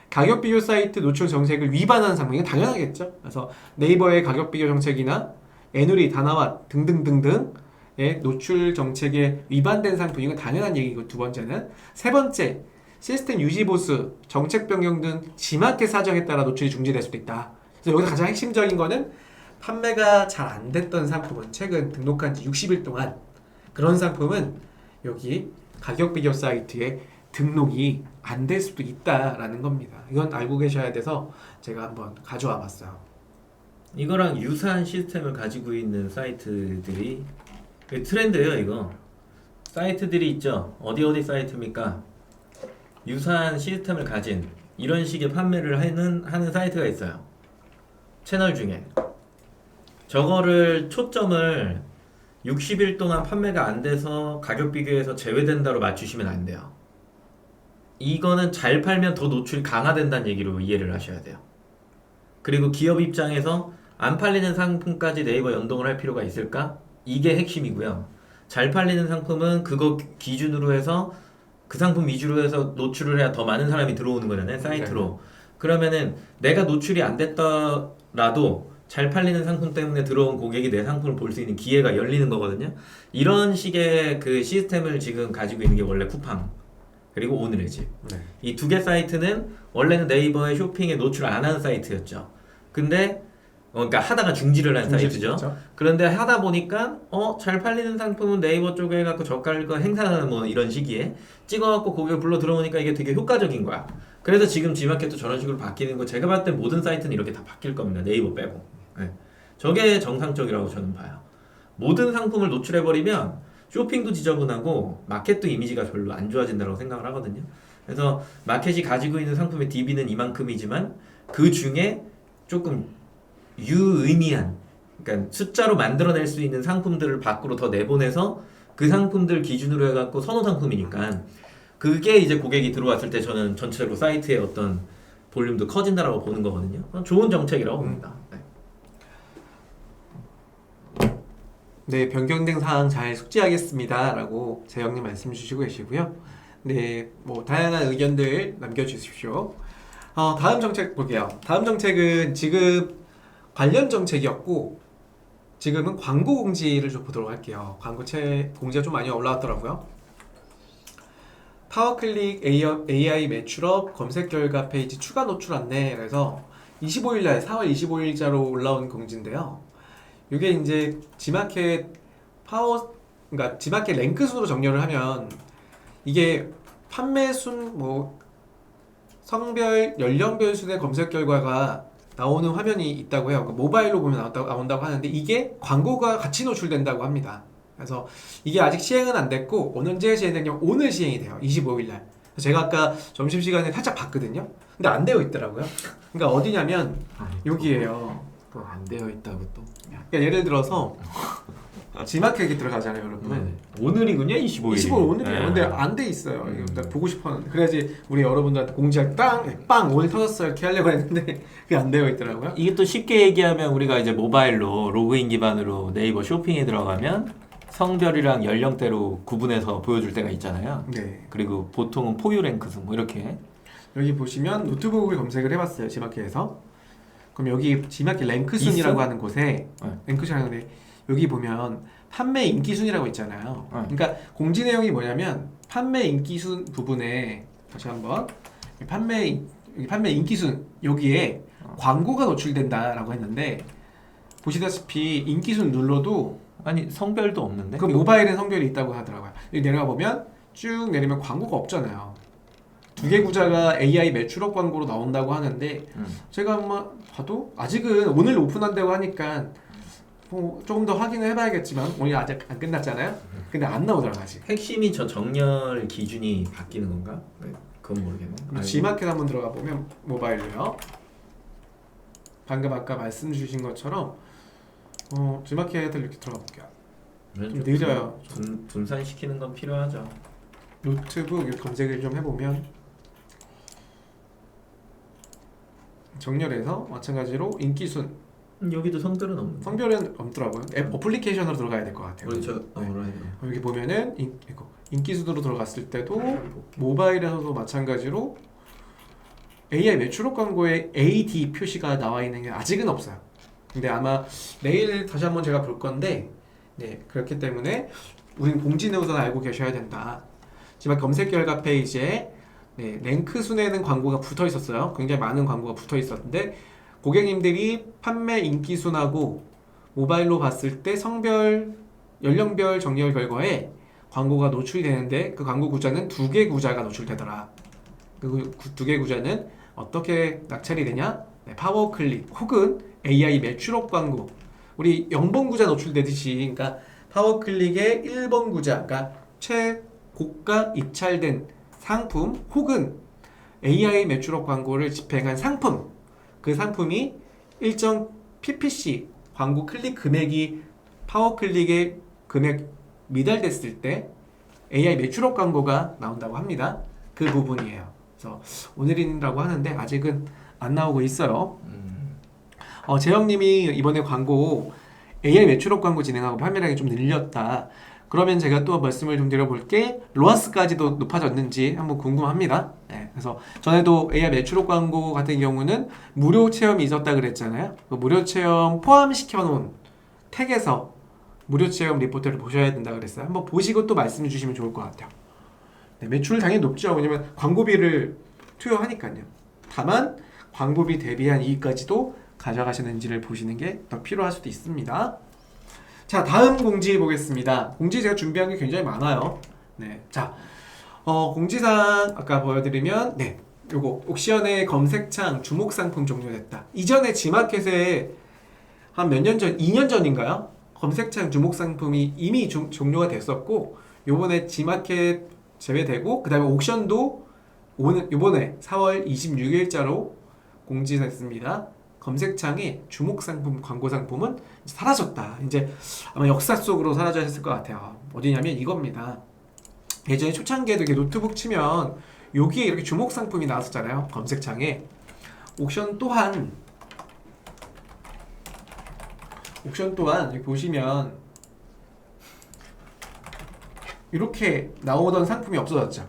가격 비교 사이트 노출 정책을 위반하는 상품이 당연하겠죠. 그래서 네이버의 가격 비교 정책이나 애누리, 다나와 등등등등의 노출 정책에 위반된 상품이 당연한 얘기고 두 번째는 세 번째 시스템 유지 보수, 정책 변경 등 지마켓 사정에 따라 노출이 중지될 수도 있다. 그래서 여기서 가장 핵심적인 거는 판매가 잘 안 됐던 상품은 최근 등록한 지 60일 동안 그런 상품은 여기 가격 비교 사이트에 등록이 안 될 수도 있다라는 겁니다. 이건 알고 계셔야 돼서 제가 한번 가져와 봤어요. 이거랑 유사한 시스템을 가지고 있는 사이트들이 트렌드예요. 이거 사이트들이 있죠. 어디 사이트입니까? 유사한 시스템을 가진 이런 식의 판매를 하는 사이트가 있어요. 채널 중에 저거를 초점을 60일 동안 판매가 안 돼서 가격 비교에서 제외된다로 맞추시면 안 돼요. 이거는 잘 팔면 더 노출이 강화된다는 얘기로 이해를 하셔야 돼요. 그리고 기업 입장에서 안 팔리는 상품까지 네이버 연동을 할 필요가 있을까? 이게 핵심이고요. 잘 팔리는 상품은 그거 기준으로 해서 그 상품 위주로 해서 노출을 해야 더 많은 사람이 들어오는 거잖아요. 사이트로. 그러면은 내가 노출이 안 됐더라도 잘 팔리는 상품 때문에 들어온 고객이 내 상품을 볼 수 있는 기회가 열리는 거거든요. 이런 식의 그 시스템을 지금 가지고 있는 게 원래 쿠팡 그리고 오늘의 집. 네. 이 두 개 사이트는 원래는 네이버의 쇼핑에 노출 안 하는 사이트였죠. 근데 그러니까 하다가 중지를 한 사이트죠. 그렇죠. 그런데 하다 보니까 잘 팔리는 상품은 네이버 쪽에 갖고 저가를 행사하는 뭐 이런 시기에 찍어갖고 고객을 불러 들어오니까 이게 되게 효과적인 거야. 그래서 지금 지마켓도 저런 식으로 바뀌는 거 제가 봤을 때 모든 사이트는 이렇게 다 바뀔 겁니다. 네이버 빼고. 네. 저게 정상적이라고 저는 봐요. 모든 상품을 노출해버리면 쇼핑도 지저분하고 마켓도 이미지가 별로 안 좋아진다고 생각을 하거든요. 그래서 마켓이 가지고 있는 상품의 DB는 이만큼이지만 그 중에 조금 유의미한 그러니까 숫자로 만들어낼 수 있는 상품들을 밖으로 더 내보내서 그 상품들 기준으로 해갖고 선호 상품이니까 그게 이제 고객이 들어왔을 때 저는 전체적으로 사이트의 어떤 볼륨도 커진다라고 보는 거거든요. 좋은 정책이라고 봅니다. 네. 네, 변경된 사항 잘 숙지하겠습니다 라고 재영님 말씀 주시고 계시고요. 네, 뭐 다양한 의견들 남겨주십시오. 다음 정책 볼게요. 다음 정책은 지금 관련 정책이었고 지금은 광고 공지를 좀 보도록 할게요. 광고 공지가 좀 많이 올라왔더라고요. 타워클릭 AI 매출업 검색 결과 페이지 추가 노출 안내. 그래서 25일날 4월 25일자로 올라온 공지인데요. 이게 이제 지마켓 그러니까 지마켓 랭크 순으로 정렬을 하면 이게 판매 순, 뭐 성별, 연령별 순의 검색 결과가 나오는 화면이 있다고 해요. 그러니까 모바일로 보면 나온다고 하는데 이게 광고가 같이 노출된다고 합니다. 그래서 이게 아직 시행은 안 됐고 언제 시행되냐면 오늘 시행이 돼요. 25일날. 제가 아까 점심시간에 살짝 봤거든요. 근데 안 되어 있더라고요. 그러니까 어디냐면 여기에요. 안 되어 있다고 또. 그러니까 예를 들어서 지마켓에 들어가잖아요, 여러분. 오늘이군요, 25일. 25일 오늘이에요. 네. 근데 안 돼 있어요. 이거 나 보고 싶었는데 그래야지 우리 여러분들한테 공지할 빵 오늘 터졌어요 이렇게 하려고 했는데 그게 안 되어 있더라고요. 이게 또 쉽게 얘기하면 우리가 이제 모바일로 로그인 기반으로 네이버 쇼핑에 들어가면 성별이랑 연령대로 구분해서 보여줄 때가 있잖아요. 네. 그리고 보통은 포유 랭크수 뭐 이렇게. 여기 보시면 노트북을 검색을 해봤어요. 지마켓에서. 그럼 여기 지마켓 랭크순이라고 있어? 하는 곳에 네. 랭크순이라고 하는데 여기 보면 판매 인기순이라고 있잖아요. 그러니까 공지 내용이 뭐냐면 판매 인기순 부분에 다시 한번 판매 인기순 여기에 광고가 노출된다라고 했는데 보시다시피 인기순 눌러도 아니 성별도 없는데? 그 모바일엔 성별이 있다고 하더라고요. 여기 내려가 보면 쭉 내리면 광고가 없잖아요. 두 개 구자가 AI 매출업 광고로 나온다고 하는데 제가 한번 봐도 아직은 오늘 오픈한다고 하니까 뭐 조금 더 확인을 해봐야겠지만 오늘 아직 안 끝났잖아요. 근데 안 나오더라고 아직. 핵심이 저 정렬 기준이 바뀌는 건가? 네, 그건 모르겠네. 그리고 G마켓 한번 들어가 보면 모바일로요. 방금 아까 말씀 주신 것처럼 G마켓을 이렇게 들어가 볼게요. 좀 느려요. 분산시키는 건 필요하죠. 노트북 이렇게 검색을 좀 해보면 정렬해서 마찬가지로 인기순 여기도 성별은 없는데. 성별은 없더라고요. 앱 어플리케이션으로 들어가야 될 것 같아요. 우리 저 네. 뭐라 해야 여기 보면은 인기순으로 들어갔을 때도 모바일에서도 마찬가지로 AI 매출업 광고에 AD 표시가 나와 있는 게 아직은 없어요. 근데 아마 내일 다시 한번 제가 볼 건데 네 그렇기 때문에 우린 공지는 우선 알고 계셔야 된다. 지금 검색 결과 페이지에 네, 랭크 순에는 광고가 붙어 있었어요. 굉장히 많은 광고가 붙어 있었는데 고객님들이 판매 인기 순하고 모바일로 봤을 때 성별, 연령별 정렬 결과에 광고가 노출이 되는데 그 광고 구자는 두 개 구자가 노출되더라. 그 두 개 구자는 어떻게 낙찰이 되냐? 네, 파워 클릭 혹은 AI 매출업 광고. 우리 0번 구자 노출되듯이 그러니까 파워 클릭의 1번 구자, 그러니까 최고가 입찰된 상품 혹은 AI 매출업 광고를 집행한 상품 그 상품이 일정 PPC 광고 클릭 금액이 파워 클릭의 금액 미달됐을 때 AI 매출업 광고가 나온다고 합니다. 그 부분이에요. 그래서 오늘이라고 하는데 아직은 안 나오고 있어요. 재영님이 이번에 광고 AI 매출업 광고 진행하고 판매량이 좀 늘렸다. 그러면 제가 또 말씀을 좀 드려볼게. 로아스까지도 높아졌는지 한번 궁금합니다. 네, 그래서 전에도 AI 매출업 광고 같은 경우는 무료 체험이 있었다 그랬잖아요. 그 무료 체험 포함시켜 놓은 택에서 무료 체험 리포트를 보셔야 된다 그랬어요. 한번 보시고 또 말씀 주시면 좋을 것 같아요. 네, 매출 당연히 높죠. 왜냐면 광고비를 투여하니까요. 다만 광고비 대비한 이익까지도 가져가시는지를 보시는 게 더 필요할 수도 있습니다. 자, 다음 공지 보겠습니다. 공지 제가 준비한 게 굉장히 많아요. 네, 자, 공지사항 아까 보여드리면 네, 요거 옥시언의 검색창 주목 상품 종료됐다. 이전에 G마켓에 한 몇 년 전, 2년 전인가요? 검색창 주목 상품이 이미 종료가 됐었고 요번에 G마켓 제외되고 그 다음에 옥션도 요번에 4월 26일자로 공지했습니다. 검색창에 주목 상품, 광고 상품은 사라졌다. 이제 아마 역사 속으로 사라져 있을 것 같아요. 어디냐면 이겁니다. 예전에 초창기에도 이렇게 노트북 치면 여기에 이렇게 주목 상품이 나왔었잖아요. 검색창에. 옥션 또한 여기 보시면 이렇게 나오던 상품이 없어졌죠.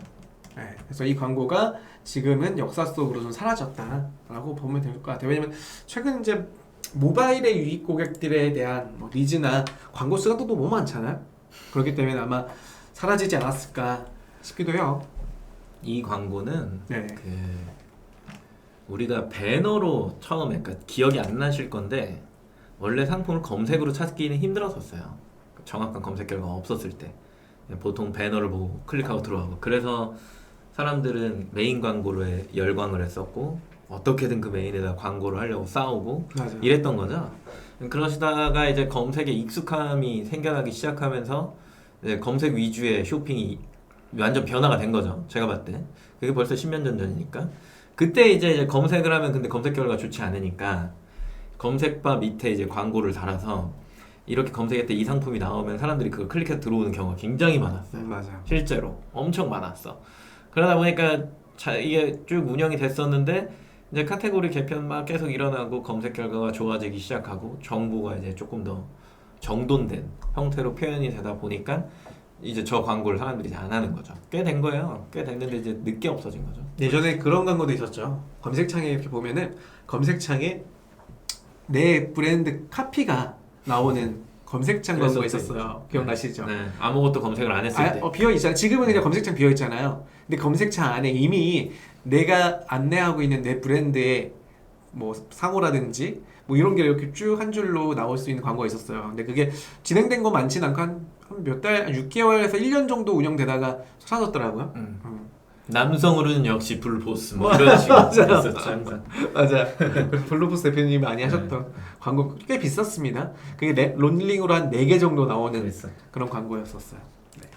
네, 그래서 이 광고가 지금은 역사 속으로 좀 사라졌다라고 보면 될 것 같아요. 왜냐면 최근 이제 모바일의 유입 고객들에 대한 뭐 니즈나 광고 수가 또 너무 많잖아요. 그렇기 때문에 아마 사라지지 않았을까 싶기도 해요. 이 광고는 네. 우리가 배너로 처음에 그러니까 기억이 안 나실 건데 원래 상품을 검색으로 찾기는 힘들었었어요. 정확한 검색 결과가 없었을 때 보통 배너를 보고 클릭하고 들어가고 그래서 사람들은 메인 광고로에 열광을 했었고 어떻게든 그 메인에다 광고를 하려고 싸우고 맞아요. 이랬던 거죠. 그러시다가 이제 검색에 익숙함이 생겨나기 시작하면서 이제 검색 위주의 쇼핑이 완전 변화가 된 거죠. 제가 봤을 때 그게 벌써 10년 전이니까 그때 이제 검색을 하면 근데 검색 결과가 좋지 않으니까 검색바 밑에 이제 광고를 달아서 이렇게 검색할 때 이 상품이 나오면 사람들이 그걸 클릭해서 들어오는 경우가 굉장히 많았어요. 맞아요. 실제로 엄청 많았어. 그러다 보니까 이게 쭉 운영이 됐었는데 이제 카테고리 개편 막 계속 일어나고 검색 결과가 좋아지기 시작하고 정보가 이제 조금 더 정돈된 형태로 표현이 되다 보니까 이제 저 광고를 사람들이 이제 안 하는 거죠. 꽤 된 거예요. 꽤 됐는데 이제 늦게 없어진 거죠. 예전에 그런 광고도 있었죠. 검색창에 이렇게 보면은 검색창에 내 브랜드 카피가 나오는 검색창 광고가 있었어요. 기억나시죠? 네. 아무것도 검색을 안 했을 때. 비어 있잖아요. 지금은 그냥 검색창 비어 있잖아요. 근데 검색창 안에 이미 내가 안내하고 있는 내 브랜드의 뭐 상호라든지 뭐 이런 게 이렇게 쭉 한 줄로 나올 수 있는 광고가 있었어요. 근데 그게 진행된 거 많진 않고 한 몇 달, 6개월에서 1년 정도 운영되다가 사라졌더라고요. 남성으로는 역시 불보스 뭐 이런 식으로 있었죠 항상. 맞아. 블루포스 대표님이 많이 하셨던 광고 꽤 비쌌습니다. 그게 론링으로 한 4개 정도 나오는 그랬어. 그런 광고였었어요. 네.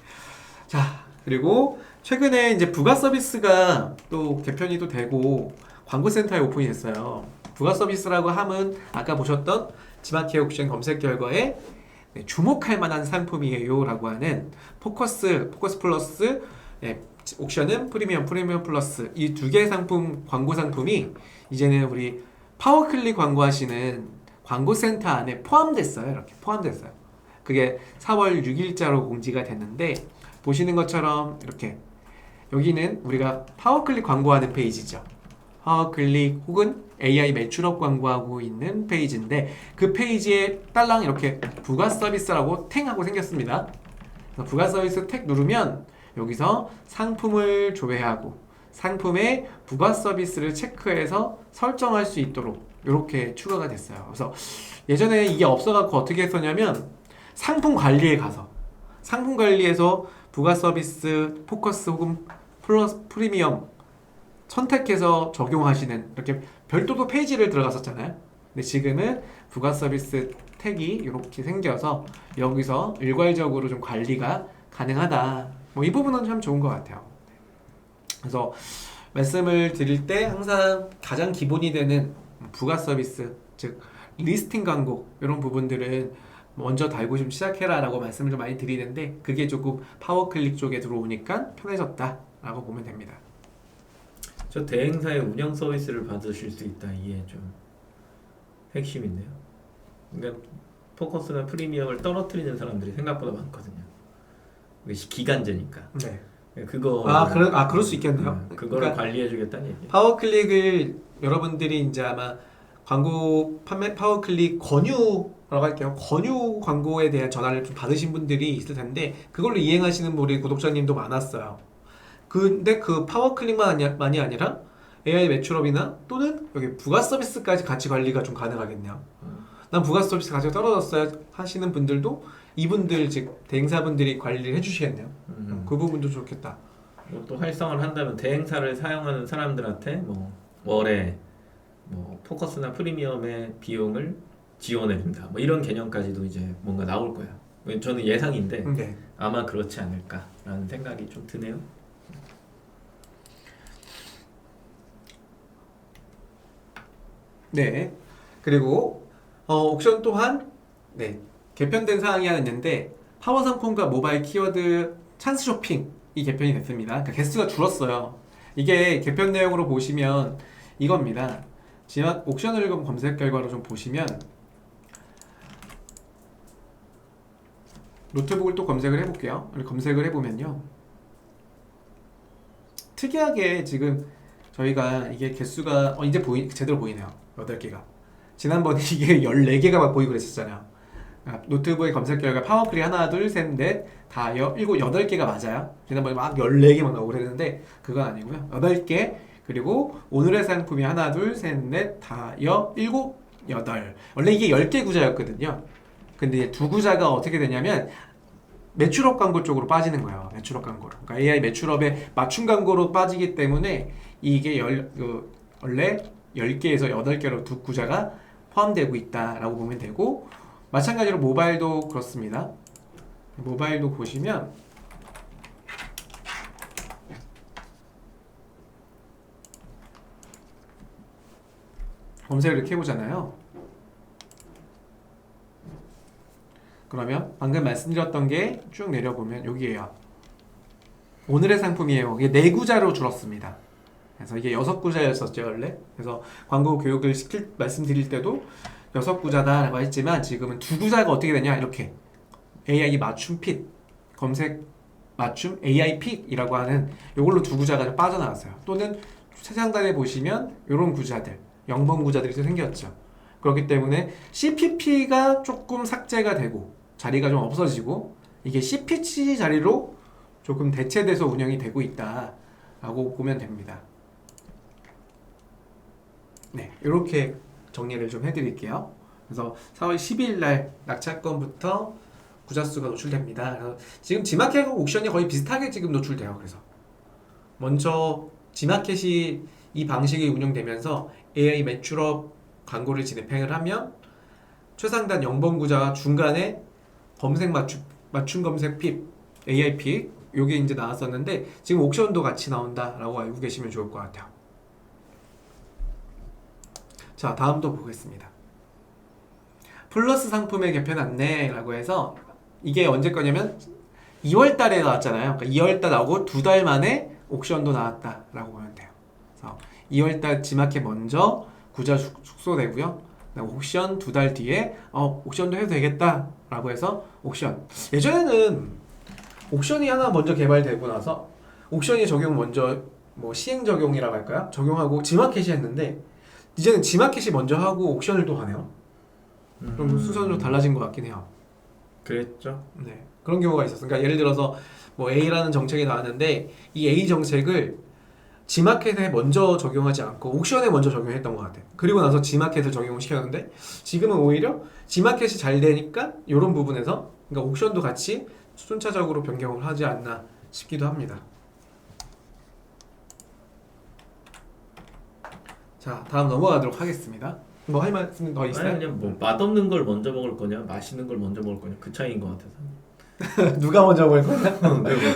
자, 그리고 최근에 이제 부가 서비스가 또 개편이 또 되고 광고센터에 오픈이 됐어요. 부가 서비스라고 함은 아까 보셨던 지마케 옥션 검색 결과에 주목할 만한 상품이에요 라고 하는 포커스 플러스, 옥션은 프리미엄 플러스 이 두 개의 상품, 광고 상품이 이제는 우리 파워클릭 광고하시는 광고센터 안에 포함됐어요. 이렇게 포함됐어요. 그게 4월 6일자로 공지가 됐는데 보시는 것처럼 이렇게 여기는 우리가 파워클릭 광고하는 페이지죠. 파워클릭 혹은 AI 매출업 광고하고 있는 페이지인데 그 페이지에 딸랑 이렇게 부가 서비스라고 탱하고 생겼습니다. 부가 서비스 택 누르면 여기서 상품을 조회하고 상품의 부가 서비스를 체크해서 설정할 수 있도록 이렇게 추가가 됐어요. 그래서 예전에 이게 없어갖고 어떻게 했었냐면 상품 관리에 가서 상품 관리에서 부가 서비스, 포커스 혹은 플러스 프리미엄 선택해서 적용하시는 이렇게 별도로 페이지를 들어갔었잖아요. 근데 지금은 부가 서비스 택이 이렇게 생겨서 여기서 일괄적으로 좀 관리가 가능하다. 뭐 이 부분은 참 좋은 것 같아요. 그래서 말씀을 드릴 때 항상 가장 기본이 되는 부가 서비스, 즉 리스팅 광고 이런 부분들은 먼저 달고 좀 시작해라 라고 말씀을 좀 많이 드리는데 그게 조금 파워클릭 쪽에 들어오니까 편해졌다 라고 보면 됩니다. 저 대행사의 운영 서비스를 받으실 수 있다. 이게 좀 핵심인데요. 그러니까 포커스나 프리미엄을 떨어뜨리는 사람들이 생각보다 많거든요. 이게 기간제니까. 네. 그거 그럴 수 있겠네요. 그거를 그러니까 관리해주겠다는 얘기. 파워클릭을 여러분들이 이제 아마 광고 판매 파워클릭 권유라고 할게요. 권유 광고에 대한 전화를 좀 받으신 분들이 있을 텐데 그걸로 이행하시는 우리 구독자님도 많았어요. 근데 그 파워클릭만이 아니라 AI 매출업이나 또는 여기 부가 서비스까지 같이 관리가 좀 가능하겠네요. 난 부가 서비스 가치가 떨어졌어요 하시는 분들도 이분들 즉 대행사분들이 관리를 해주시겠네요. 그 부분도 좋겠다. 또 활성화를 한다면 대행사를 사용하는 사람들한테 뭐 월에 뭐 포커스나 프리미엄의 비용을 지원해준다. 뭐 이런 개념까지도 이제 뭔가 나올 거예요. 저는 예상인데 네. 아마 그렇지 않을까라는 생각이 좀 드네요. 네. 그리고 옥션 또한 개편된 사항이 하나 있는데 파워 상품과 모바일 키워드 찬스 쇼핑 이 개편이 됐습니다. 그러니까 개수가 줄었어요. 이게 개편 내용으로 보시면 이겁니다. 지금 옥션을 검색 결과로 좀 보시면 노트북을 또 검색을 해볼게요. 검색을 해보면요. 특이하게 지금 저희가 이게 개수가 이제 제대로 보이네요. 8개가. 지난번에 이게 14개가 막 보이고 그랬었잖아요. 노트북의 검색 결과 파워클릭 하나, 둘, 셋, 넷, 다 8개가 맞아요. 지난번에 막 14개 막 나오고 그랬는데 그건 아니고요. 8개 그리고 오늘의 상품이 하나, 둘, 셋, 넷, 다 7, 8. 원래 이게 10개 구자였거든요. 근데 두 구자가 어떻게 되냐면 매출업 광고 쪽으로 빠지는 거예요. 매출업 광고로. 그러니까 AI 매출업에 맞춤 광고로 빠지기 때문에 이게 원래 10개에서 8개로 두 구자가 포함되고 있다라고 보면 되고 마찬가지로 모바일도 그렇습니다. 모바일도 보시면 검색을 이렇게 해보잖아요. 그러면 방금 말씀드렸던 게 쭉 내려보면 여기에요. 오늘의 상품이에요. 이게 4구자로 줄었습니다. 그래서 이게 6구자였었죠 원래. 그래서 광고 교육을 말씀드릴 때도 6구자다라고 했지만 지금은 2구자가 어떻게 되냐 이렇게 AI 맞춤 핏 검색 맞춤 AI 픽이라고 하는 이걸로 2구자가 좀 빠져나왔어요. 또는 최상단에 보시면 이런 구자들 0번 구자들이 또 생겼죠. 그렇기 때문에 CPP가 조금 삭제가 되고 자리가 좀 없어지고 이게 CPC 자리로 조금 대체돼서 운영이 되고 있다라고 보면 됩니다. 네, 이렇게 정리를 좀 해드릴게요. 그래서 4월 10일 날 낙찰건부터 구자수가 노출됩니다. 그래서 지금 지마켓하고 옥션이 거의 비슷하게 지금 노출돼요. 그래서 먼저 지마켓이 이 방식이 운영되면서 AI 매출업 광고를 진행을 하면 최상단 0번 구자와 중간에 검색 맞춤 검색 핍 AI 픽 요게 이제 나왔었는데 지금 옥션도 같이 나온다라고 알고 계시면 좋을 것 같아요. 자, 다음도 보겠습니다. 플러스 상품의 개편 안내라고 해서 이게 언제 거냐면 2월 달에 나왔잖아요. 그러니까 2월 달 나오고 2달 만에 옥션도 나왔다라고 보면 돼요. 그래서 2월 달 지마켓 먼저 구자 축소되고요. 옥션 2달 뒤에 옥션도 해도 되겠다라고 해서 옥션. 예전에는 옥션이 하나 먼저 개발되고 나서 옥션이 적용 먼저 뭐 시행 적용이라고 할까요? 적용하고 지마켓이 했는데 이제는 지마켓이 먼저 하고 옥션을 또 하네요. 그럼 순서는 좀 달라진 것 같긴 해요. 그랬죠. 네, 그런 경우가 있었어요. 그러니까 예를 들어서 뭐 A라는 정책이 나왔는데 이 A 정책을 지마켓에 먼저 적용하지 않고 옥션에 먼저 적용했던 것 같아요. 그리고 나서 지마켓을 적용을 시켰는데 지금은 오히려 지마켓이 잘 되니까 이런 부분에서 그러니까 옥션도 같이 순차적으로 변경을 하지 않나 싶기도 합니다. 자, 다음 넘어가도록 하겠습니다. 뭐 할 말씀 더 있어요? 아니 그냥 뭐 맛없는 걸 먼저 먹을 거냐 맛있는 걸 먼저 먹을 거냐 그 차이인 것 같아서. 누가 먼저 먹을 거냐?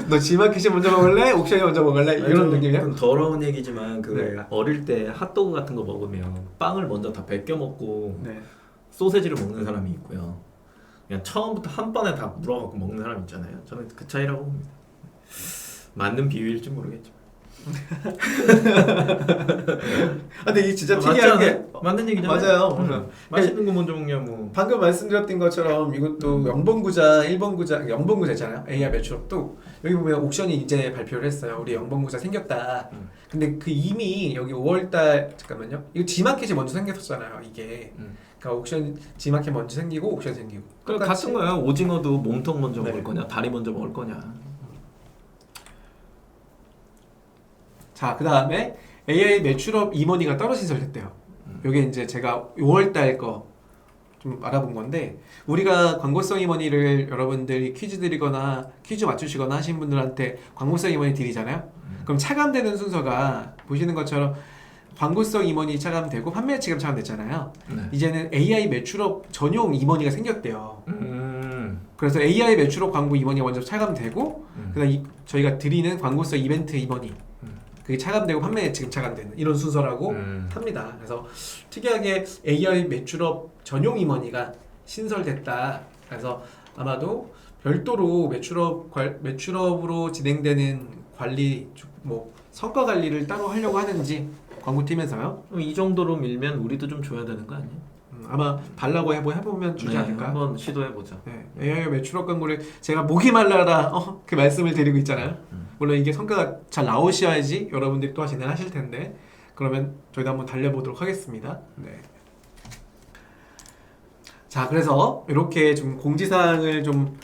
너 지마켓이 먼저 먹을래? 옥션이 먼저 먹을래? 이런 느낌이야? 좀 더러운 얘기지만 그 네. 어릴 때 핫도그 같은 거 먹으면 빵을 먼저 다 벗겨 먹고 네. 소세지를 먹는 사람이 있고요. 그냥 처음부터 한 번에 다 물어갖고 먹는 사람 있잖아요. 저는 그 차이라고 봅니다. 맞는 비유일지 모르겠지만. 근데 이게 진짜 맞지 특이한 게 않아요? 맞는 얘기잖아요. 맞아요. 맛있는 거 먼저 먹냐 뭐. 방금 말씀드렸던 것처럼 이것도 0번 구자, 1번 구자, 0번 구자 있잖아요. AI 매출업도 여기 보면 옥션이 이제 발표를 했어요. 우리 0번 구자 생겼다. 근데 그 이미 여기 5월달 잠깐만요. 이거 지마켓이 먼저 생겼었잖아요. 이게. 그러니까 옥션 지마켓 먼저 생기고 옥션 생기고. 그 같은 거야. 오징어도 몸통 먼저 네. 먹을 거냐, 다리 먼저 먹을 거냐. 자, 그 다음에 AI 매출업 임원이가 따로 신설됐대요. 이게 이제 제가 5월달 거 좀 알아본 건데 우리가 광고성 임원이를 여러분들이 퀴즈 드리거나 퀴즈 맞추시거나 하신 분들한테 광고성 임원이 드리잖아요. 그럼 차감되는 순서가 보시는 것처럼 광고성 임원이 차감되고 판매 지금 차감됐잖아요. 네. 이제는 AI 매출업 전용 임원이가 생겼대요. 음. 그래서 AI 매출업 광고 임원이가 먼저 차감되고 그다음 저희가 드리는 광고성 이벤트 임원이 그게 차감되고 판매에 지금 차감되는 이런 순서라고 합니다. 그래서 특이하게 AI 매출업 전용 임원이가 신설됐다. 그래서 아마도 별도로 매출업으로 진행되는 관리 뭐 성과 관리를 따로 하려고 하는지 광고팀에서요. 이 정도로 밀면 우리도 좀 줘야 되는 거 아니에요? 아마 달라고 해보면 주지 네, 않을까? 한번 시도해 보자. 네, AI 매출업 광고를 제가 목이 말라라 그 말씀을 드리고 있잖아요. 물론 이게 성과가 잘 나오셔야지 여러분들이 또 진행하실 텐데 그러면 저희도 한번 달려보도록 하겠습니다. 네. 자, 그래서 이렇게 좀 공지사항을 좀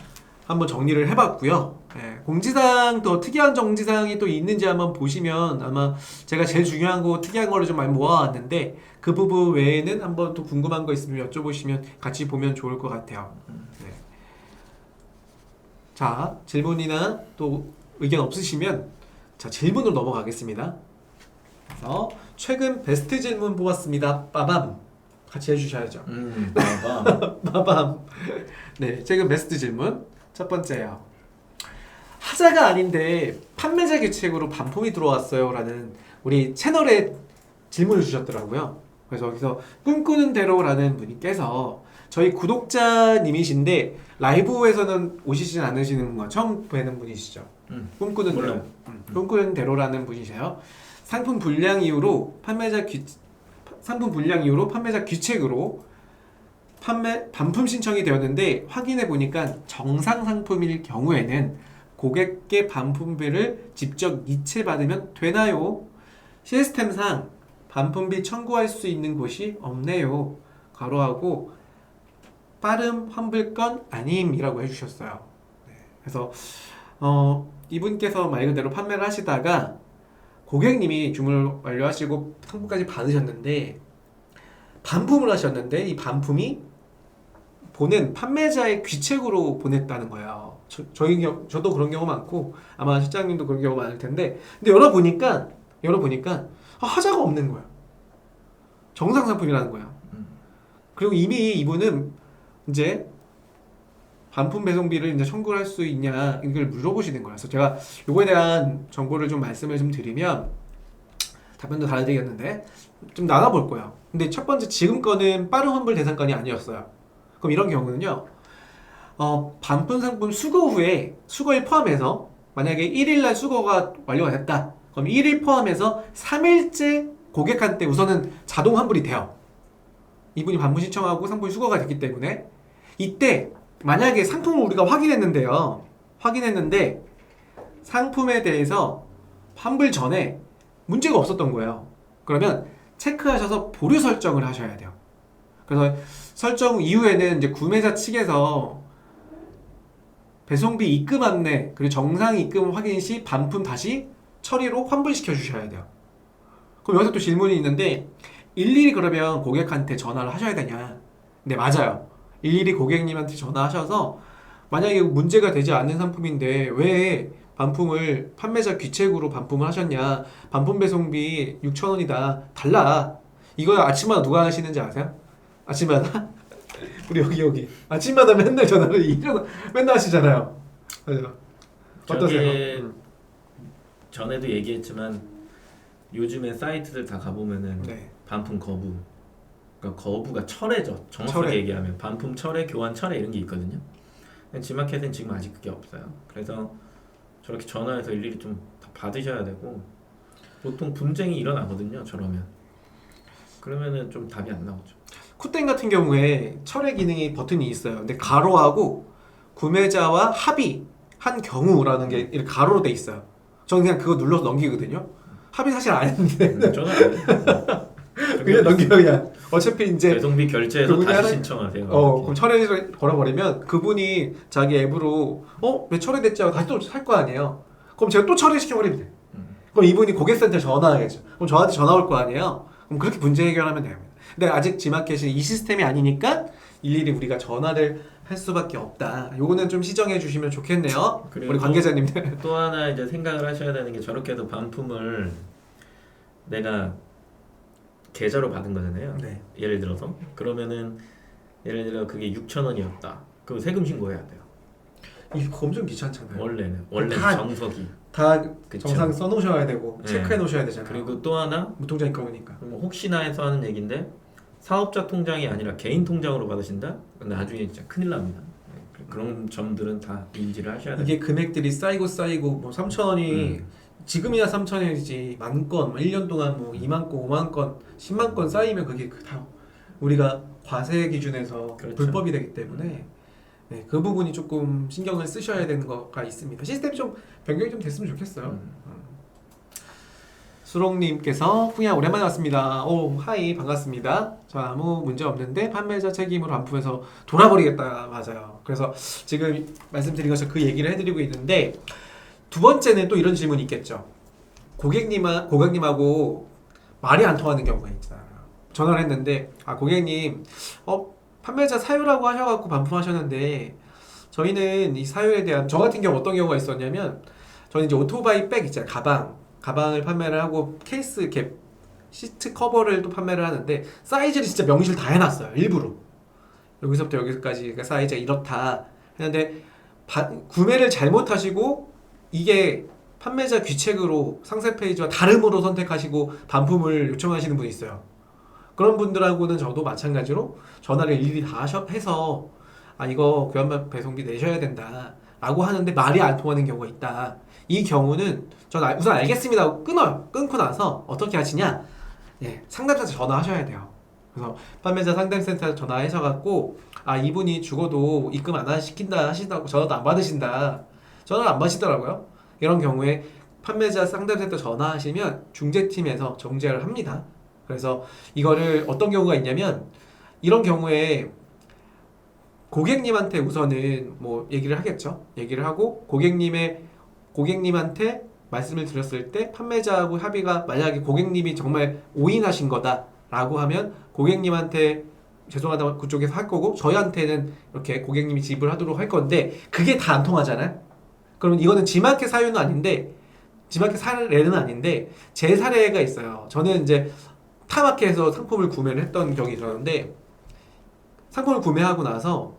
한번 정리를 해봤고요. 네, 공지사항 더 특이한 정지사항이 또 있는지 한번 보시면 아마 제가 제일 중요한 거 특이한 거를 좀 많이 모아왔는데 그 부분 외에는 한번 또 궁금한 거 있으면 여쭤보시면 같이 보면 좋을 것 같아요. 네. 자, 질문이나 또 의견 없으시면 자, 질문으로 넘어가겠습니다. 그래서 최근 베스트 질문 뽑았습니다. 빠밤 같이 해주셔야죠. 빠밤. 네, 최근 베스트 질문 첫 번째요. 하자가 아닌데 판매자 규칙으로 반품이 들어왔어요 라는 우리 채널에 질문을 주셨더라고요. 그래서 여기서 꿈꾸는 대로라는 분께서 저희 구독자님이신데 라이브에서는 오시진 않으시는 거 처음 뵈는 분이시죠. 꿈꾸는 대로. 꿈꾸는 대로라는 분이세요. 상품 불량 이후로 판매자 규칙으로 반품 신청이 되었는데 확인해 보니까 정상 상품일 경우에는 고객께 반품비를 직접 이체받으면 되나요? 시스템상 반품비 청구할 수 있는 곳이 없네요. 괄호하고 빠름 환불건 아님이라고 해주셨어요. 네, 그래서 이분께서 말 그대로 판매를 하시다가 고객님이 주문을 완료하시고 상품까지 받으셨는데 반품을 하셨는데 이 반품이 보낸 판매자의 귀책으로 보냈다는 거예요. 저도 그런 경우 많고 아마 실장님도 그런 경우 많을 텐데 근데 열어보니까 하자가 없는 거야. 정상 상품이라는 거야. 그리고 이미 이분은 이제 반품 배송비를 이제 청구를 할 수 있냐 이걸 물어보시는 거라서 제가 요거에 대한 정보를 좀 말씀을 좀 드리면 답변도 달라지겠는데 좀 나눠볼 거예요. 근데 첫 번째 지금 거는 빠른 환불 대상권이 아니었어요. 그럼 이런 경우는요. 반품 상품 수거 후에 수거일 포함해서 만약에 1일날 수거가 완료가 됐다. 그럼 1일 포함해서 3일째 고객한테 우선은 자동 환불이 돼요. 이분이 반품 신청하고 상품이 수거가 됐기 때문에 이때 만약에 상품을 우리가 확인했는데 상품에 대해서 환불 전에 문제가 없었던 거예요. 그러면 체크하셔서 보류 설정을 하셔야 돼요. 그래서 설정 이후에는 이제 구매자 측에서 배송비 입금 안내 그리고 정상 입금 확인 시 반품 다시 처리로 환불시켜 주셔야 돼요. 그럼 여기서 또 질문이 있는데 일일이 그러면 고객한테 전화를 하셔야 되냐? 네, 맞아요. 일일이 고객님한테 전화하셔서 만약에 문제가 되지 않는 상품인데 왜 반품을 판매자 귀책으로 반품을 하셨냐? 반품 배송비 6,000원이다. 달라. 이거 아침마다 누가 하시는지 아세요? 아침마다? 우리 여기 아침마다 맨날 전화를 맨날 하시잖아요. 맞아요. 어떠세요? 전에도 얘기했지만 요즘에 사이트들 다 가보면은 네. 반품 거부, 그러니까 거부가 철회죠. 정확하게 철회. 얘기하면 반품 철회, 교환 철회 이런 게 있거든요. 근데 지마켓은 지금 아직 그게 없어요. 그래서 저렇게 전화해서 일일이 좀 다 받으셔야 되고 보통 분쟁이 일어나거든요. 저러면 그러면은 좀 답이 안 나오죠. 쿠땡 같은 경우에 철회 기능이 버튼이 있어요. 근데 가로하고 구매자와 합의한 경우라는 게 이렇게 가로로 돼 있어요. 저는 그냥 그거 눌러서 넘기거든요. 합의 사실 안 했는데 저는 안 해요. 그냥 넘겨요. 그냥 어차피 이제 배송비 결제해서 그분이 다시 하나- 신청하세요. 그럼 철회를 걸어버리면 그분이 자기 앱으로 왜 철회됐지 하고 다시 또 살 거 아니에요. 그럼 제가 또 철회시켜버리면 돼. 그럼 이분이 고객센터에 전화하겠죠. 그럼 저한테 전화 올 거 아니에요. 그럼 그렇게 문제 해결하면 됩니다. 근데 아직 지마켓이 이 시스템이 아니니까 일일이 우리가 전화를 할 수밖에 없다. 요거는 좀 시정해 주시면 좋겠네요. 그리고 우리 관계자님들. 또 하나 이제 생각을 하셔야 되는 게 저렇게 해도 반품을 내가 계좌로 받은 거잖아요. 네. 예를 들어서 그러면은 예를 들어 그게 6,000원이었다. 그럼 세금 신고해야 돼요. 이거 엄청 귀찮잖아요. 원래는 다- 정석이. 다 그쵸. 정상 써놓으셔야 되고 네. 체크해 놓으셔야 되잖아요. 그리고 또 하나 무통장이 거니까. 뭐 혹시나 해서 하는 얘기인데 사업자 통장이 아니라 개인 통장으로 받으신다? 나중에 진짜 큰일 납니다. 네, 그런 점들은 다 인지를 하셔야 돼요. 이게 금액들이 쌓이고 뭐 3,000원이 지금이야 3,000원이지 만 건, 1년 동안 뭐 2만 건, 5만 건, 10만 건 쌓이면 그게 다 우리가 과세 기준에서 그렇죠. 불법이 되기 때문에 네, 그 부분이 조금 신경을 쓰셔야 되는 거가 있습니다. 시스템이 좀 변경이 좀 됐으면 좋겠어요. 수롱님께서 후야 오랜만에 왔습니다. 오 하이 반갑습니다. 저 아무 문제 없는데 판매자 책임으로 반품해서 돌아버리겠다. 맞아요. 그래서 지금 말씀드린 것처럼 그 얘기를 해드리고 있는데 두 번째는 또 이런 질문이 있겠죠. 고객님하고 말이 안 통하는 경우가 있잖아요. 전화를 했는데 고객님 판매자 사유라고 하셔갖고 반품하셨는데 저희는 이 사유에 대한 저 같은 경우 어떤 경우가 있었냐면 저는 이제 오토바이 백 있잖아요. 가방을 판매를 하고 케이스 이렇게 시트 커버를 또 판매를 하는데 사이즈를 진짜 명시를 다 해놨어요. 일부러 여기서부터 여기까지 사이즈가 이렇다 했는데 구매를 잘못하시고 이게 판매자 귀책으로 상세 페이지와 다름으로 선택하시고 반품을 요청하시는 분이 있어요. 그런 분들하고는 저도 마찬가지로 전화를 일일이 다 해서 이거 교환 배송비 내셔야 된다 라고 하는데 말이 안 통하는 경우가 있다. 이 경우는 전 우선 알겠습니다 하고 끊어요. 끊고 나서 어떻게 하시냐? 상담사한테 전화하셔야 돼요. 그래서 판매자 상담센터 전화하셔갖고 아 이분이 죽어도 입금 안 시킨다 하신다고 전화도 안 받으신다. 전화를 안 받으시더라고요. 이런 경우에 판매자 상담센터 전화하시면 중재팀에서 정지를 합니다. 그래서 이거를 어떤 경우가 있냐면 이런 경우에 고객님한테 우선은 뭐 얘기를 하겠죠. 얘기를 하고 고객님한테 말씀을 드렸을 때 판매자하고 합의가 만약에 고객님이 정말 오인하신 거다라고 하면 고객님한테 죄송하다고 그쪽에서 할 거고 저희한테는 이렇게 고객님이 지불하도록 할 건데 그게 다 안 통하잖아요. 그러면 이거는 지마켓 사유는 아닌데 지마켓 사례는 아닌데 제 사례가 있어요. 저는 이제 타마켓에서 상품을 구매를 했던 경이 있었는데 상품을 구매하고 나서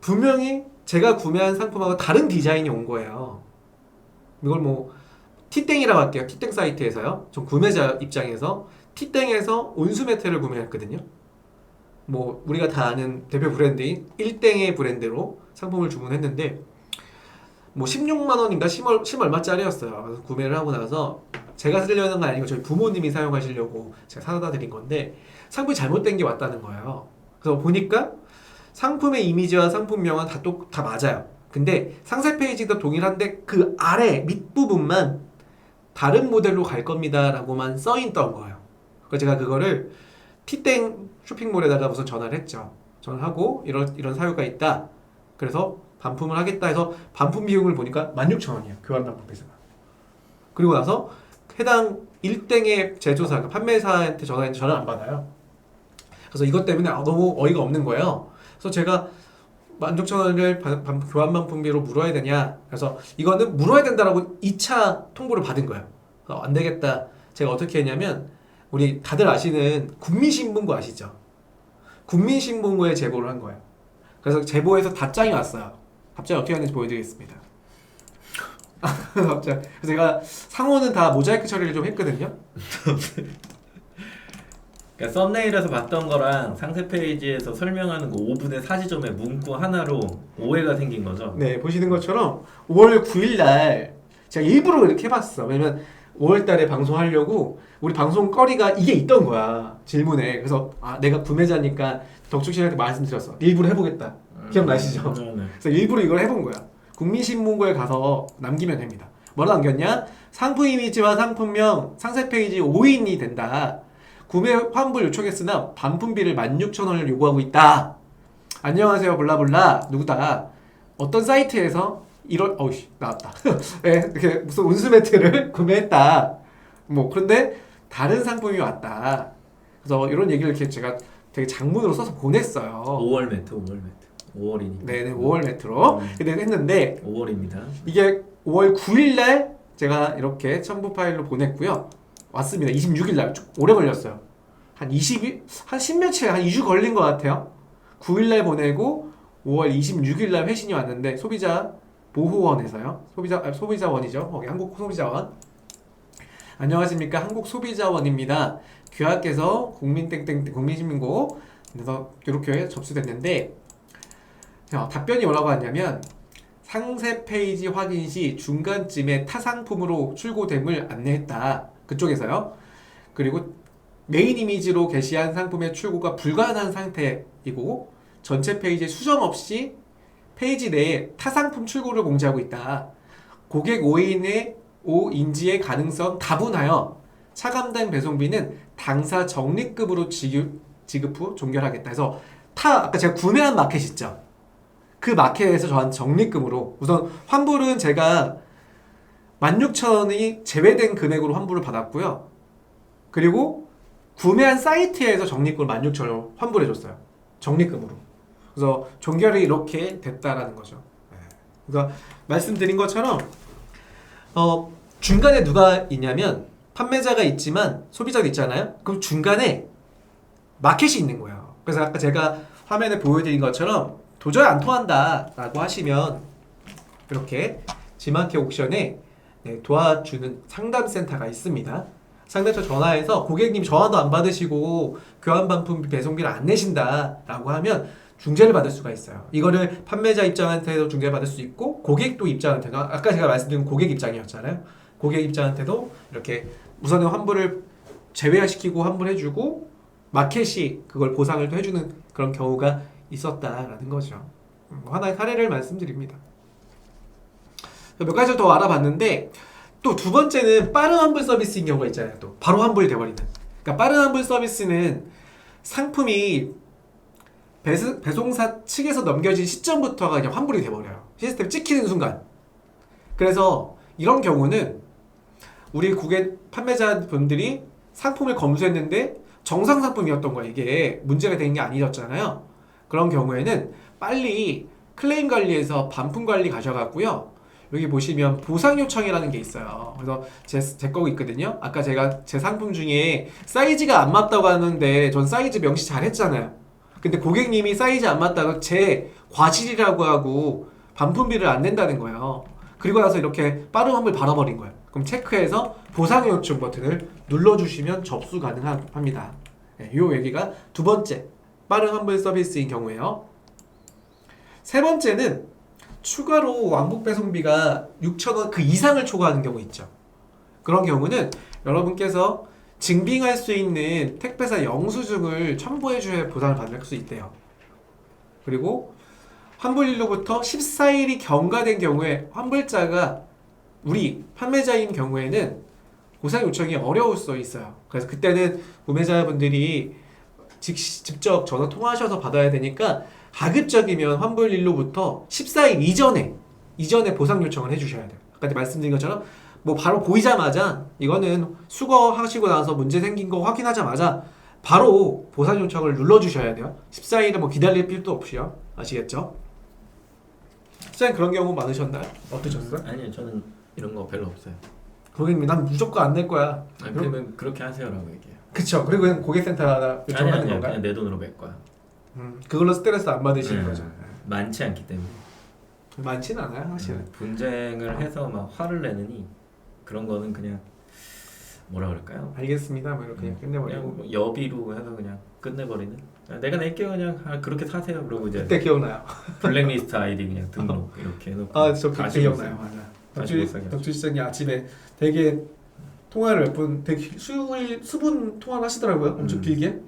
분명히 제가 구매한 상품하고 다른 디자인이 온 거예요. 이걸 뭐 티땡이라고 할게요. 티땡 사이트에서요. 전 구매자 입장에서 티땡에서 온수 매트를 구매했거든요. 뭐 우리가 다 아는 대표 브랜드인 1땡의 브랜드로 상품을 주문했는데 뭐 16만 원인가 10 얼마짜리였어요. 그래서 구매를 하고 나서 제가 쓰려는 건 아니고 저희 부모님이 사용하시려고 제가 사다 드린 건데 상품이 잘못된 게 왔다는 거예요. 그래서 보니까 상품의 이미지와 상품명은 다 맞아요. 근데 상세 페이지도 동일한데 그 아래 밑부분만 다른 모델로 갈 겁니다 라고만 써있던 거예요. 그래서 제가 그거를 티땡 쇼핑몰에다가 우선 전화를 했죠. 전화하고 이런 사유가 있다. 그래서 반품을 하겠다 해서 반품 비용을 보니까 16,000원이에요. 교환 반품비서가. 그리고 나서 해당 1땡의 제조사, 그러니까 판매사한테 전화했는데 전화를 안 받아요. 그래서 이것 때문에 너무 어이가 없는 거예요. 그래서 제가 16,000원을 교환 반품비로 물어야 되냐. 그래서 이거는 물어야 된다라고 2차 통보를 받은 거예요. 그래서 안 되겠다. 제가 어떻게 했냐면 우리 다들 아시는 국민신문고 아시죠? 국민신문고에 제보를 한 거예요. 그래서 제보에서 답장이 왔어요. 답장이 어떻게 하는지 보여드리겠습니다. 그래서 제가 상호는 다 모자이크 처리를 좀 했거든요. 그러니까 썸네일에서 봤던 거랑 상세 페이지에서 설명하는 그 5분의 사지점의 문구 하나로 오해가 생긴 거죠. 네, 보시는 것처럼 5월 9일 날 제가 일부러 이렇게 해봤어. 왜냐면 5월 달에 방송하려고 우리 방송거리가 이게 있던 거야. 질문에. 그래서 아 내가 구매자니까 덕축 씨한테 말씀드렸어. 일부러 해보겠다. 기억나시죠? 그래서 일부러 이걸 해본 거야. 국민신문고에 가서 남기면 됩니다. 뭐라 남겼냐? 상품 이미지와 상품명 상세 페이지 오인이 된다. 구매 환불 요청했으나 반품비를 16,000원을 요구하고 있다. 안녕하세요 블라블라 누구다. 어떤 사이트에서 이런 어우씨 나왔다. 네, 이렇게 무슨 온수 매트를 구매했다. 뭐 그런데 다른 상품이 왔다. 그래서 이런 얘기를 이렇게 제가 되게 장문으로 써서 보냈어요. 5월 매트. 5월이니까. 네네 5월 매트로. 근데 했는데 5월입니다. 이게 5월 9일날 제가 이렇게 첨부 파일로 보냈고요. 왔습니다. 26일날 오래 걸렸어요. 한 20일? 한 10며칠, 한 2주 걸린 것 같아요. 9일날 보내고 5월 26일날 회신이 왔는데 소비자 보호원에서요. 소비자원이죠. 거기 한국 소비자원. 안녕하십니까. 한국 소비자원입니다. 규약께서 국민신문고 그래서 이렇게 접수됐는데 답변이 뭐라고 하냐면 상세 페이지 확인 시 중간쯤에 타 상품으로 출고됨을 안내했다. 그쪽에서요. 그리고 메인 이미지로 게시한 상품의 출고가 불가능한 상태이고 전체 페이지에 수정 없이 페이지 내에 타 상품 출고를 공지하고 있다. 고객 오인지의 가능성 다분하여 차감된 배송비는 당사 적립금으로 지급 후 종결하겠다 해서 아까 제가 구매한 마켓 있죠? 그 마켓에서 저한테 적립금으로 우선 환불은 제가 16,000원이 제외된 금액으로 환불을 받았고요. 그리고 구매한 사이트에서 적립금을 16,000원 환불해줬어요. 적립금으로. 그래서 종결이 이렇게 됐다라는 거죠. 그러니까 말씀드린 것처럼 중간에 누가 있냐면 판매자가 있지만 소비자도 있잖아요. 그럼 중간에 마켓이 있는 거예요. 그래서 아까 제가 화면에 보여드린 것처럼 도저히 안 통한다 라고 하시면 이렇게 지마켓 옥션에 도와주는 상담센터가 있습니다. 상담센터 전화해서 고객님 전화도 안 받으시고 교환 반품비 배송비를 안 내신다 라고 하면 중재를 받을 수가 있어요. 이거를 판매자 입장한테도 중재를 받을 수 있고 고객도 입장한테도 아까 제가 말씀드린 고객 입장이었잖아요. 고객 입장한테도 이렇게 우선은 환불을 제외시키고 환불해주고 마켓이 그걸 보상을 또 해주는 그런 경우가 있었다라는 거죠. 하나의 사례를 말씀드립니다. 몇 가지를 더 알아봤는데 또 두 번째는 빠른 환불 서비스인 경우가 있잖아요. 또 바로 환불이 돼버리는. 그러니까 빠른 환불 서비스는 상품이 배송사 측에서 넘겨진 시점부터가 그냥 환불이 돼버려요. 시스템 찍히는 순간. 그래서 이런 경우는 우리 고객 판매자분들이 상품을 검수했는데 정상 상품이었던 거야. 이게 문제가 되는 게 아니었잖아요. 그런 경우에는 빨리 클레임 관리에서 반품 관리 가셔갖고요. 여기 보시면 보상 요청이라는 게 있어요. 그래서 제 거 있거든요. 아까 제가 제 상품 중에 사이즈가 안 맞다고 하는데 전 사이즈 명시 잘 했잖아요. 근데 고객님이 사이즈 안 맞다고 제 과실이라고 하고 반품비를 안 낸다는 거예요. 그리고 나서 이렇게 빠른 환불 받아버린 거예요. 그럼 체크해서 보상 요청 버튼을 눌러주시면 접수 가능합니다. 네, 이 얘기가 두 번째 빠른 환불 서비스인 경우에요. 세 번째는 추가로 왕복 배송비가 6,000원 그 이상을 초과하는 경우 있죠. 그런 경우는 여러분께서 증빙할 수 있는 택배사 영수증을 첨부해 주셔야 보상을 받을 수 있대요. 그리고 환불일로부터 14일이 경과된 경우에 환불자가 우리 판매자인 경우에는 보상 요청이 어려울 수 있어요. 그래서 그때는 구매자분들이 직접 전화 통화하셔서 받아야 되니까 가급적이면 환불일로부터 14일 이전에 보상 요청을 해주셔야 돼요. 아까 말씀드린 것처럼 뭐 바로 보이자마자 이거는 수거하시고 나서 문제 생긴 거 확인하자마자 바로 보상 요청을 눌러주셔야 돼요. 14일은 뭐 기다릴 필요도 없이요. 아시겠죠? 시장님 그런 경우 많으셨나요? 어떠셨어요? 아니요, 저는 이런 거 별로 없어요. 고객님 난 무조건 안 낼 거야. 아니, 그러면 그렇게 하세요라고 얘기해요. 그쵸. 그리고 그냥 고객센터 요청하는 아니, 건가요? 그냥 내 돈으로 낼 거야. 그걸로 스트레스 안 받으시는 거죠. 많지 않기 때문에. 많지는 않아요, 사실은. 분쟁을 해서 막 화를 내느니 그런 거는 그냥 뭐라 그럴까요? 알겠습니다. 뭐 이렇게 그냥 끝내버리고. 그냥 뭐 여비로 해서 그냥 끝내버리는. 내가 낼게요 그냥 그렇게 사세요. 그러고 이제 그때 기억나요. 블랙리스트 아이디 그냥 등록 이렇게 해놓고. 아, 저 그때 다시 기억나요. 못 맞아. 다시 못 사게 덕주 시장이 아침에 되게 통화를 몇 분, 되게 수분 통화를 하시더라고요. 엄청 길게.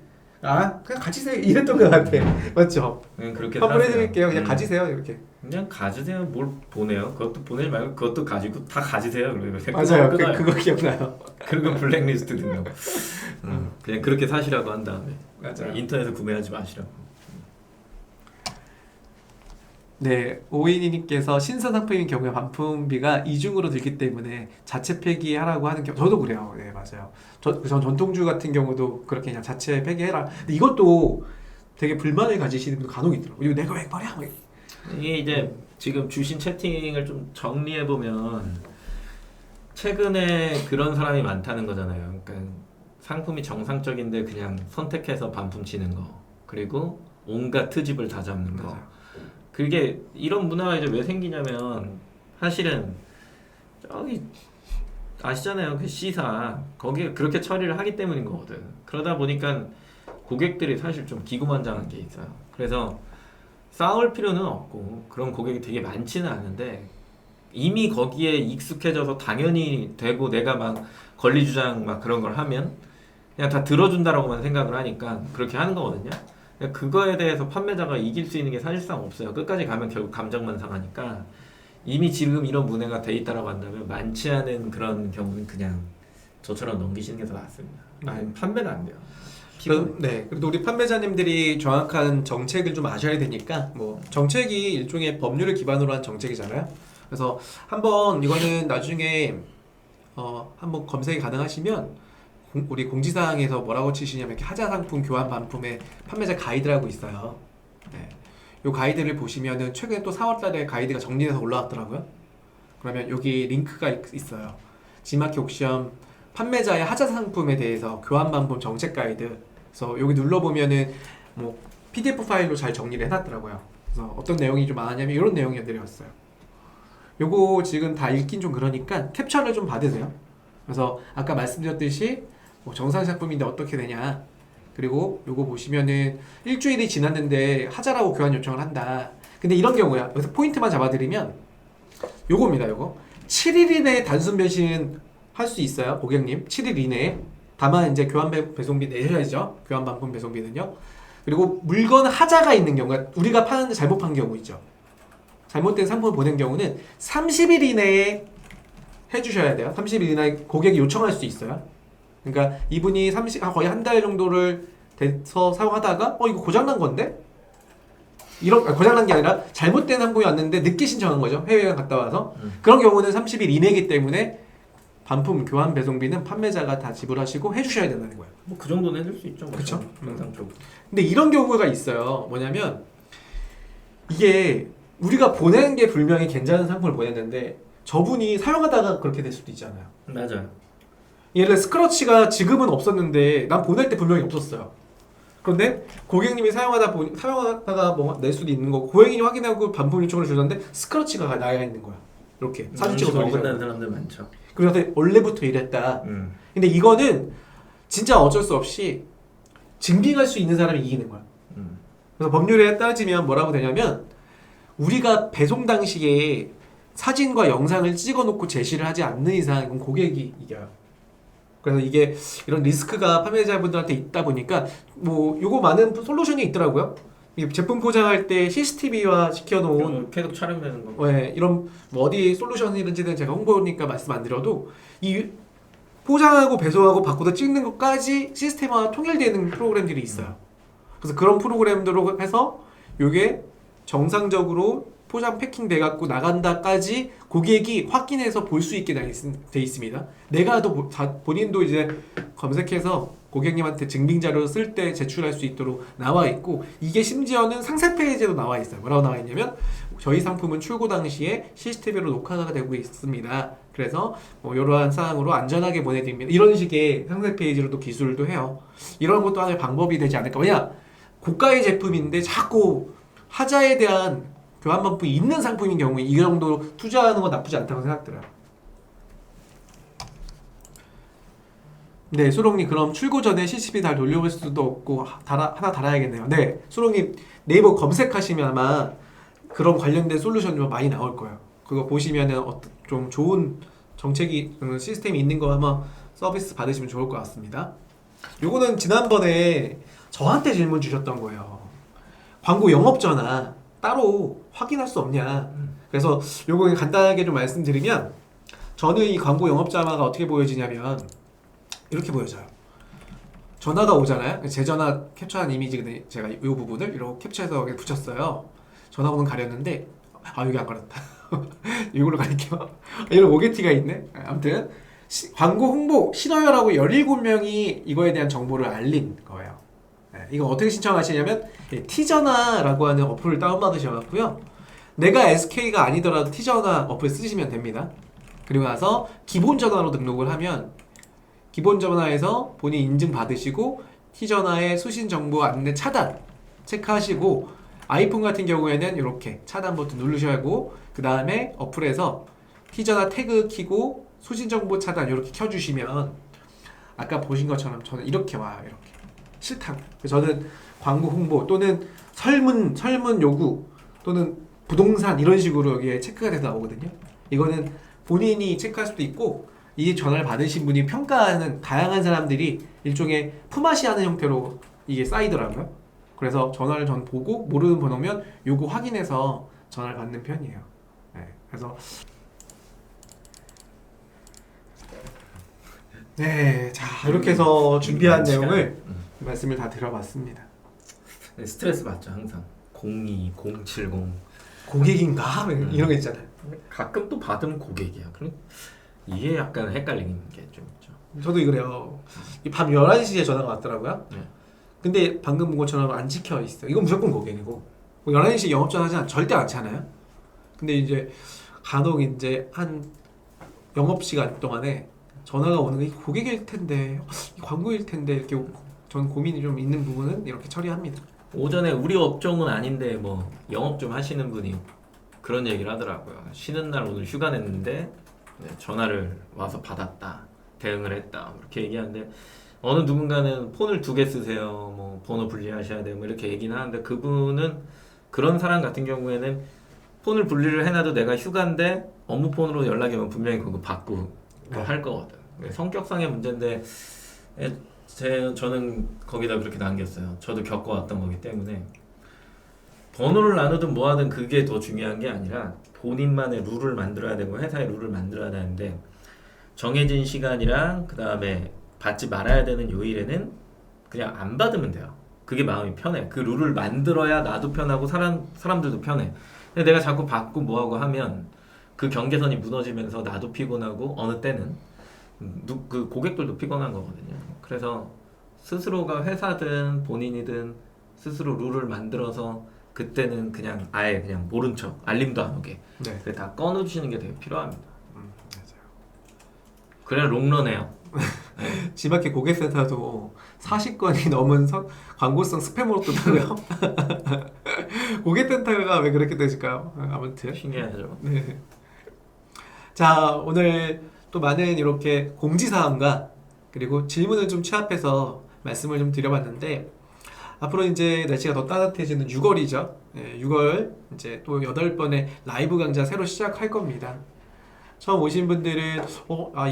아, 그냥 가지세요. 이랬던 것 같아. 맞죠? 그냥 그렇게 환불해드릴게요. 그냥 가지세요. 이렇게. 그냥 가지세요. 뭘 보내요? 그것도 보내지 말고 그것도 가지고 다 가지세요. 그러고 맞아요. 끊어요. 그거 기억나요. 그리고 블랙리스트 등록. 그냥 그렇게 사시라고 한 다음에 맞아요. 인터넷에서 구매하지 마시라고. 네, 오이니님께서 신선 상품인 경우에 반품비가 이중으로 들기 때문에 자체 폐기하라고 하는 경우 저도 그래요. 네, 맞아요. 전 전통주 같은 경우도 그렇게 그냥 자체 폐기해라. 근데 이것도 되게 불만을 가지시는 분 간혹 있더라고요. 이거 내가 왜 버려? 이게 이제 지금 주신 채팅을 좀 정리해 보면 최근에 그런 사람이 많다는 거잖아요. 그러니까 상품이 정상적인데 그냥 선택해서 반품 치는 거, 그리고 온갖 트집을 다 잡는 거. 맞아요. 그게 이런 문화가 이제 왜 생기냐면 사실은 저기 아시잖아요. 그 C사 거기에 그렇게 처리를 하기 때문인 거거든. 그러다 보니까 고객들이 사실 좀 기고만장한 게 있어요. 그래서 싸울 필요는 없고 그런 고객이 되게 많지는 않은데 이미 거기에 익숙해져서 당연히 되고 내가 막 권리주장 막 그런 걸 하면 그냥 다 들어준다라고만 생각을 하니까 그렇게 하는 거거든요. 그거에 대해서 판매자가 이길 수 있는 게 사실상 없어요. 끝까지 가면 결국 감정만 상하니까 이미 지금 이런 문해가 돼 있다라고 한다면 많지 않은 그런 경우는 그냥 저처럼 넘기시는 게 더 낫습니다. 아니, 판매는 안 돼요. 네, 그래도 우리 판매자님들이 정확한 정책을 좀 아셔야 되니까 뭐 정책이 일종의 법률을 기반으로 한 정책이잖아요. 그래서 한번 이거는 나중에 한번 검색이 가능하시면 우리 공지사항에서 뭐라고 치시냐면 이렇게 하자 상품 교환 반품의 판매자 가이드라고 있어요. 네. 요 가이드를 보시면은 최근에 또 4월달에 가이드가 정리돼서 올라왔더라고요. 그러면 여기 링크가 있어요. 지마켓 옥션 판매자의 하자 상품에 대해서 교환 반품 정책 가이드. 그래서 여기 눌러보면은 뭐 PDF 파일로 잘 정리를 해놨더라고요. 그래서 어떤 내용이 좀 많았냐면 이런 내용이 내려왔어요. 요거 지금 다 읽긴 좀 그러니까 캡처를 좀 받으세요. 그래서 아까 말씀드렸듯이 뭐 정상 상품인데 어떻게 되냐. 그리고 요거 보시면은 일주일이 지났는데 하자라고 교환 요청을 한다. 근데 이런 경우야. 여기서 포인트만 잡아드리면 요겁니다. 요거 7일 이내에 단순 변신 할 수 있어요. 고객님 7일 이내에. 다만 이제 배송비 내셔야죠. 교환 반품 배송비는요. 그리고 물건 하자가 있는 경우, 우리가 파는데 잘못 판 경우 있죠. 잘못된 상품을 보낸 경우는 30일 이내에 해주셔야 돼요. 30일 이내에 고객이 요청할 수 있어요. 그러니까 이분이 거의 한 달 정도를 돼서 사용하다가 이거 고장난 건데? 고장난 게 아니라 잘못된 상품이 왔는데 늦게 신청한 거죠. 해외여행 갔다 와서. 그런 경우는 30일 이내이기 때문에 반품 교환 배송비는 판매자가 다 지불하시고 해주셔야 된다는 거예요. 뭐 그 정도는 해줄 수 있죠. 그쵸? 정상적으로. 근데 이런 경우가 있어요. 뭐냐면 이게 우리가 보내는 게 분명히 괜찮은 상품을 보냈는데 저분이 사용하다가 그렇게 될 수도 있잖아요. 맞아요. 예를 들어 스크러치가 지금은 없었는데 난 보낼 때 분명히 없었어요. 그런데 고객님이 사용하다가 뭐 낼 수도 있는 거고 고객님이 확인하고 반품 요청을 주셨는데 스크러치가 나야 있는 거야. 이렇게 사진 찍어서 먹는다는 사람들 많죠. 그래서 원래부터 이랬다. 근데 이거는 진짜 어쩔 수 없이 증빙할 수 있는 사람이 이기는 거야. 그래서 법률에 따지면 뭐라고 되냐면 우리가 배송 당시에 사진과 영상을 찍어놓고 제시를 하지 않는 이상 이건 고객이 이겨요. 그래서 이게 이런 리스크가 판매자분들한테 있다 보니까 뭐 요거 많은 솔루션이 있더라고요. 이 제품 포장할 때 CCTV화 시켜놓은 계속 촬영되는 거. 네, 이런 뭐 어디 솔루션이든지는 제가 홍보니까 말씀 안 드려도 이 포장하고 배송하고 바꾸다 찍는 것까지 시스템화 통일되는 프로그램들이 있어요. 그래서 그런 프로그램들로 해서 요게 정상적으로 포장 패킹 돼갖고 나간다까지 고객이 확인해서 볼 수 있게 돼 있습니다. 내가 본인도 이제 검색해서 고객님한테 증빙 자료를 쓸 때 제출할 수 있도록 나와 있고 이게 심지어는 상세 페이지에도 나와 있어요. 뭐라고 나와 있냐면 저희 상품은 출고 당시에 CCTV로 녹화가 되고 있습니다. 그래서 뭐 이러한 사항으로 안전하게 보내드립니다. 이런 식의 상세 페이지로도 기술도 해요. 이런 것도 하나의 방법이 되지 않을까. 왜냐? 고가의 제품인데 자꾸 하자에 대한 교환 반품이 있는 상품인 경우에 이 정도 투자하는 건 나쁘지 않다고 생각들어요. 네, 수롱님 그럼 출고 전에 CCTV 다 돌려볼 수도 없고 하나 달아야겠네요. 네, 수롱님 네이버 검색하시면 아마 그런 관련된 솔루션이 많이 나올 거예요. 그거 보시면은 좀 좋은 정책이 시스템이 있는 거 한번 서비스 받으시면 좋을 것 같습니다. 요거는 지난번에 저한테 질문 주셨던 거예요. 광고 영업 전화 따로 확인할 수 없냐. 그래서 요거 간단하게 좀 말씀드리면 저는 이 광고 영업 전화가 어떻게 보여지냐면 이렇게 보여져요. 전화가 오잖아요. 제 전화 캡처한 이미지 제가 이 부분을 이렇게 캡처해서 여기 붙였어요. 전화번호는 가렸는데 여기 안 가렸다. 이걸로 가릴게요. 이런 오게티가 있네. 아무튼 광고 홍보 싫어요라고 17명이 이거에 대한 정보를 알린 거예요. 이거 어떻게 신청하시냐면 티전화라고 하는 어플을 다운받으셔갖고요. 내가 SK가 아니더라도 티전화 어플 쓰시면 됩니다. 그리고 나서 기본 전화로 등록을 하면 기본 전화에서 본인 인증 받으시고 티전화의 수신 정보 안내 차단 체크하시고 아이폰 같은 경우에는 이렇게 차단 버튼 누르셔야 하고 그 다음에 어플에서 티전화 태그 키고 수신 정보 차단 이렇게 켜주시면 아까 보신 것처럼 저는 이렇게 와요. 이렇게 싫다고. 저는 광고 홍보 또는 설문 요구 또는 부동산 이런 식으로 여기에 체크가 돼서 나오거든요. 이거는 본인이 체크할 수도 있고 이 전화를 받으신 분이 평가하는 다양한 사람들이 일종의 품앗이하는 형태로 이게 쌓이더라고요. 그래서 전화를 전 보고 모르는 번호면 요거 확인해서 전화를 받는 편이에요. 네, 그래서 네, 자 이렇게 해서 준비한 내용을 말씀을 다 드려봤습니다. 네, 스트레스 받죠 항상. 02, 070 고객인가? 이런 거 있잖아요. 가끔 또 받으면 고객이야. 그럼 이게 약간 헷갈리는 게 좀 있죠. 저도 그래요. 밤 11시에 전화가 왔더라고요. 네. 근데 방금 본 것처럼 안 찍혀 있어요. 이건 무조건 고객이고 11시 영업전화하지 절대 않지 않아요? 근데 이제 간혹 이제 한 영업시간 동안에 전화가 오는 게 고객일 텐데 광고일 텐데 이렇게 전 고민이 좀 있는 부분은 이렇게 처리합니다. 오전에 우리 업종은 아닌데 뭐 영업 좀 하시는 분이 그런 얘기를 하더라고요. 쉬는 날 오늘 휴가 냈는데 전화를 와서 받았다. 대응을 했다. 이렇게 얘기하는데 어느 누군가는 폰을 2개 쓰세요. 뭐 번호 분리하셔야 돼요. 뭐 이렇게 얘기는 하는데 그분은 그런 사람 같은 경우에는 폰을 분리를 해놔도 내가 휴가인데 업무 폰으로 연락이 오면 분명히 그거 받고 할 거거든. 성격상의 문제인데 저는 거기다 그렇게 남겼어요. 저도 겪어왔던 거기 때문에 번호를 나누든 뭐하든 그게 더 중요한 게 아니라 본인만의 룰을 만들어야 되고 회사의 룰을 만들어야 되는데 정해진 시간이랑 그 다음에 받지 말아야 되는 요일에는 그냥 안 받으면 돼요. 그게 마음이 편해. 그 룰을 만들어야 나도 편하고 사람들도 편해. 근데 내가 자꾸 받고 뭐하고 하면 그 경계선이 무너지면서 나도 피곤하고 어느 때는 그 고객들도 피곤한 거거든요. 그래서 스스로가 회사든 본인이든 스스로 룰을 만들어서 그때는 그냥 아예 그냥 모른 척 알림도 안 오게 네. 그래 다 꺼놓으시는 게 되게 필요합니다. 맞아요. 그래야 롱런해요. 지마켓 고객센터도 40건이 넘은 광고성 스팸으로 뜨더라고요. 고객센터가 왜 그렇게 되실까요? 아무튼 신기하죠. 네. 자, 오늘 또 많은 이렇게 공지사항과 그리고 질문을 좀 취합해서 말씀을 좀 드려봤는데 앞으로 이제 날씨가 더 따뜻해지는 6월이죠. 네, 6월 이제 또 8번의 라이브 강좌 새로 시작할 겁니다. 처음 오신 분들은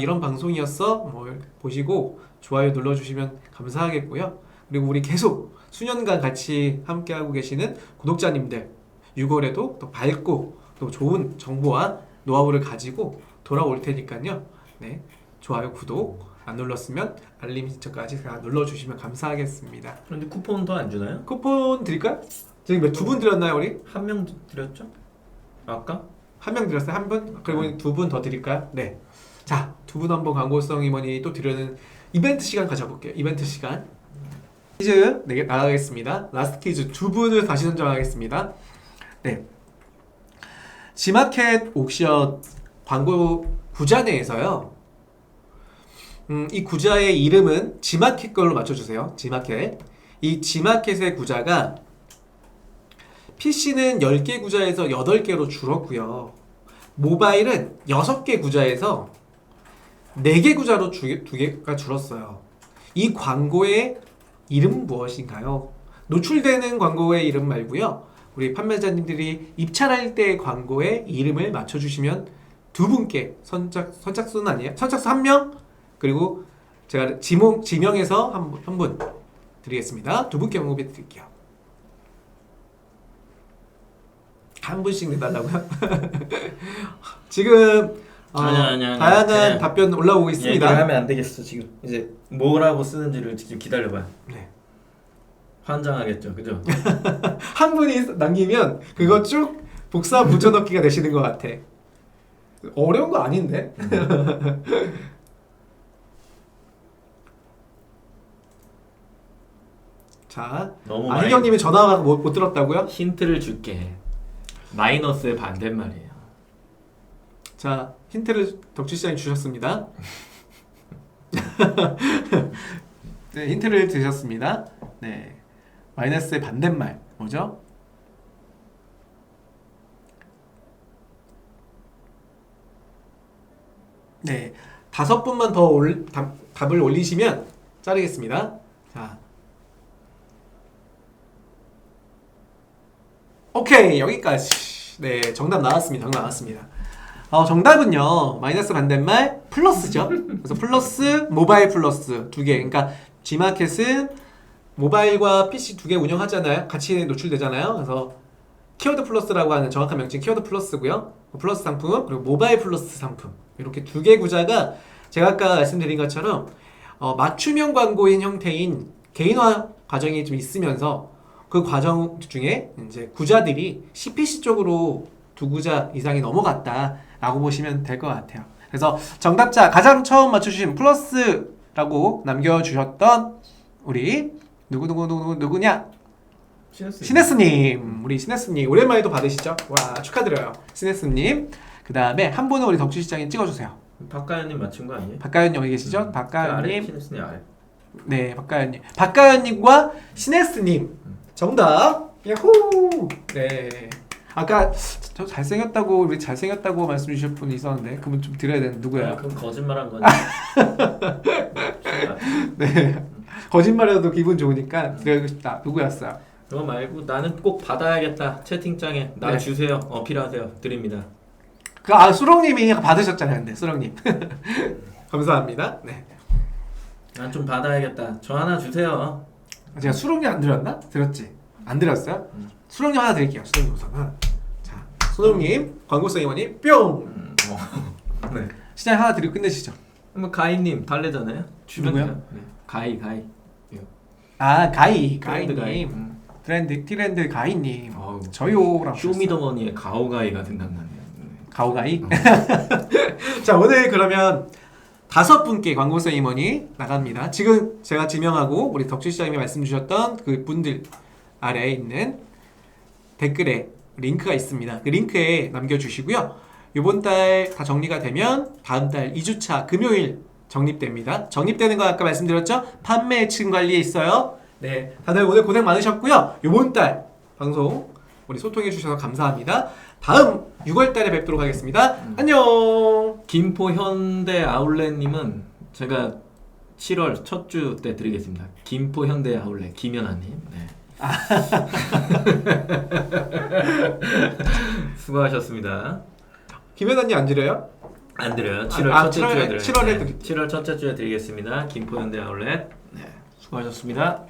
이런 방송이었어? 뭐 보시고 좋아요 눌러주시면 감사하겠고요. 그리고 우리 계속 수년간 같이 함께하고 계시는 구독자님들 6월에도 또 밝고 또 좋은 정보와 노하우를 가지고 돌아올 테니까요. 네, 좋아요, 구독 안 눌렀으면 알림 신청까지 다 눌러주시면 감사하겠습니다. 그런데 쿠폰 더 안 주나요? 쿠폰 드릴까요? 지금 두 분 드렸나요, 우리? 한 명 드렸죠? 아까? 한 명 드렸어요? 한 분? 그리고 두 분 더 드릴까요? 네. 자, 두 분 한번 광고성 임원이 또 드리는 이벤트 시간 가져볼게요. 이벤트 시간. 퀴즈 나가겠습니다. 라스트 퀴즈 두 분을 다시 선정하겠습니다. 네. 지마켓 옥션 광고 구자 내에서요. 이 구자의 이름은 지마켓 걸로 맞춰주세요. 지마켓. 이 지마켓의 구자가 PC는 10개 구자에서 8개로 줄었고요. 모바일은 6개 구자에서 4개 구자로 2개가 줄었어요. 이 광고의 이름은 무엇인가요? 노출되는 광고의 이름 말고요. 우리 판매자님들이 입찰할 때 광고의 이름을 맞춰주시면 두 분께 선착순 아니에요? 선착순 1명 그리고 제가 지명해서 한 분 드리겠습니다. 두 분께 홍보해 드릴게요. 한 분씩 내달라고요? 지금 아니야. 다양한 답변 올라오고 있습니다. 얘기를 하면 안 되겠어 지금. 이제 뭐라고 쓰는지를 지금 기다려봐요. 네. 환장하겠죠, 그죠? 한 분이 남기면 그거 쭉 복사 붙여넣기가 되시는 것 같아. 어려운 거 아닌데? 자, 너무 안희경님이 전화가 못 들었다고요? 힌트를 줄게. 마이너스의 반대말이에요. 자, 힌트를 덕주시장이 주셨습니다. 네, 힌트를 드셨습니다. 네, 마이너스의 반대말 뭐죠? 네, 5분만 더 답을 올리시면 자르겠습니다. 자, 오케이, 여기까지. 네, 정답 나왔습니다. 정답은요, 마이너스 반대말 플러스죠. 그래서 플러스, 모바일 플러스 두 개. 그러니까 G마켓은 모바일과 PC 두 개 운영하잖아요. 같이 노출되잖아요. 그래서 키워드 플러스라고 하는 정확한 명칭 키워드 플러스고요. 플러스 상품 그리고 모바일 플러스 상품 이렇게 두 개 구자가 제가 아까 말씀드린 것처럼 맞춤형 광고인 형태인 개인화 과정이 좀 있으면서 그 과정 중에 이제 구자들이 CPC 쪽으로 두 구자 이상이 넘어갔다라고 보시면 될 것 같아요. 그래서 정답자 가장 처음 맞춰주신 플러스라고 남겨주셨던 우리 누구냐? 시네스님. 우리 시네스님 오랜만에 또 받으시죠? 와, 축하드려요. 시네스님. 그 다음에 한 분은 우리 덕주시장님 찍어주세요. 박가연님 맞춘 거 아니에요? 박가연님 여기 계시죠? 아래, 박가연님. 시네스님 아래. 네, 박가연님. 박가연님과 시네스님. 정답. 야호. 네. 아까 저 잘생겼다고 우리 잘생겼다고 말씀 주실 분이 있었는데 그분 좀 드려야 되는 누구야? 그럼 거짓말한 거지. 네. 거짓말해도 기분 좋으니까 드리고 싶다. 누구였어요? 그거 말고 나는 꼭 받아야겠다. 채팅창에 나 네. 주세요. 어필하세요. 드립니다. 수렁님이 받으셨잖아요, 근데 수렁님. 감사합니다. 네. 나 좀 받아야겠다. 저 하나 주세요. 제가 수록료 안 드렸나? 드렸지? 안 드렸어요? 수록료 하나 드릴게요. 수록료 우선 하나. 자, 손흥님 광고성 임원님 뿅. 네. 시장 하나 드리고 끝내시죠. 뭐 가희님 달래잖아요. 주면 누구요? 돼요. 네. 가희. 아 가이 트렌드 가희. 가이님 트렌드 가이님 어우, 저요라고 쇼미더머니의 가오가이가 생각나네요. 네. 가오가이. 자 오늘 그러면 5분께 광고성 임원이 나갑니다. 지금 제가 지명하고 우리 덕질 시장님이 말씀 주셨던 그 분들 아래에 있는 댓글에 링크가 있습니다. 그 링크에 남겨주시고요. 이번 달 다 정리가 되면 다음 달 2주차 금요일 적립됩니다. 적립되는 거 아까 말씀드렸죠? 판매 예측 관리에 있어요. 네, 다들 오늘 고생 많으셨고요. 이번 달 방송 우리 소통해 주셔서 감사합니다. 다음 6월 달에 뵙도록 하겠습니다. 안녕. 김포 현대 아울렛님은 제가 7월 첫 주 때 드리겠습니다. 김포 현대 아울렛 김연아님. 네. 수고하셨습니다. 김연아님 안 드려요? 안 드려요. 7월 첫째 주에 드려요. 7월에 7월 첫째 주에 드리겠습니다. 김포 현대 아울렛. 네. 수고하셨습니다.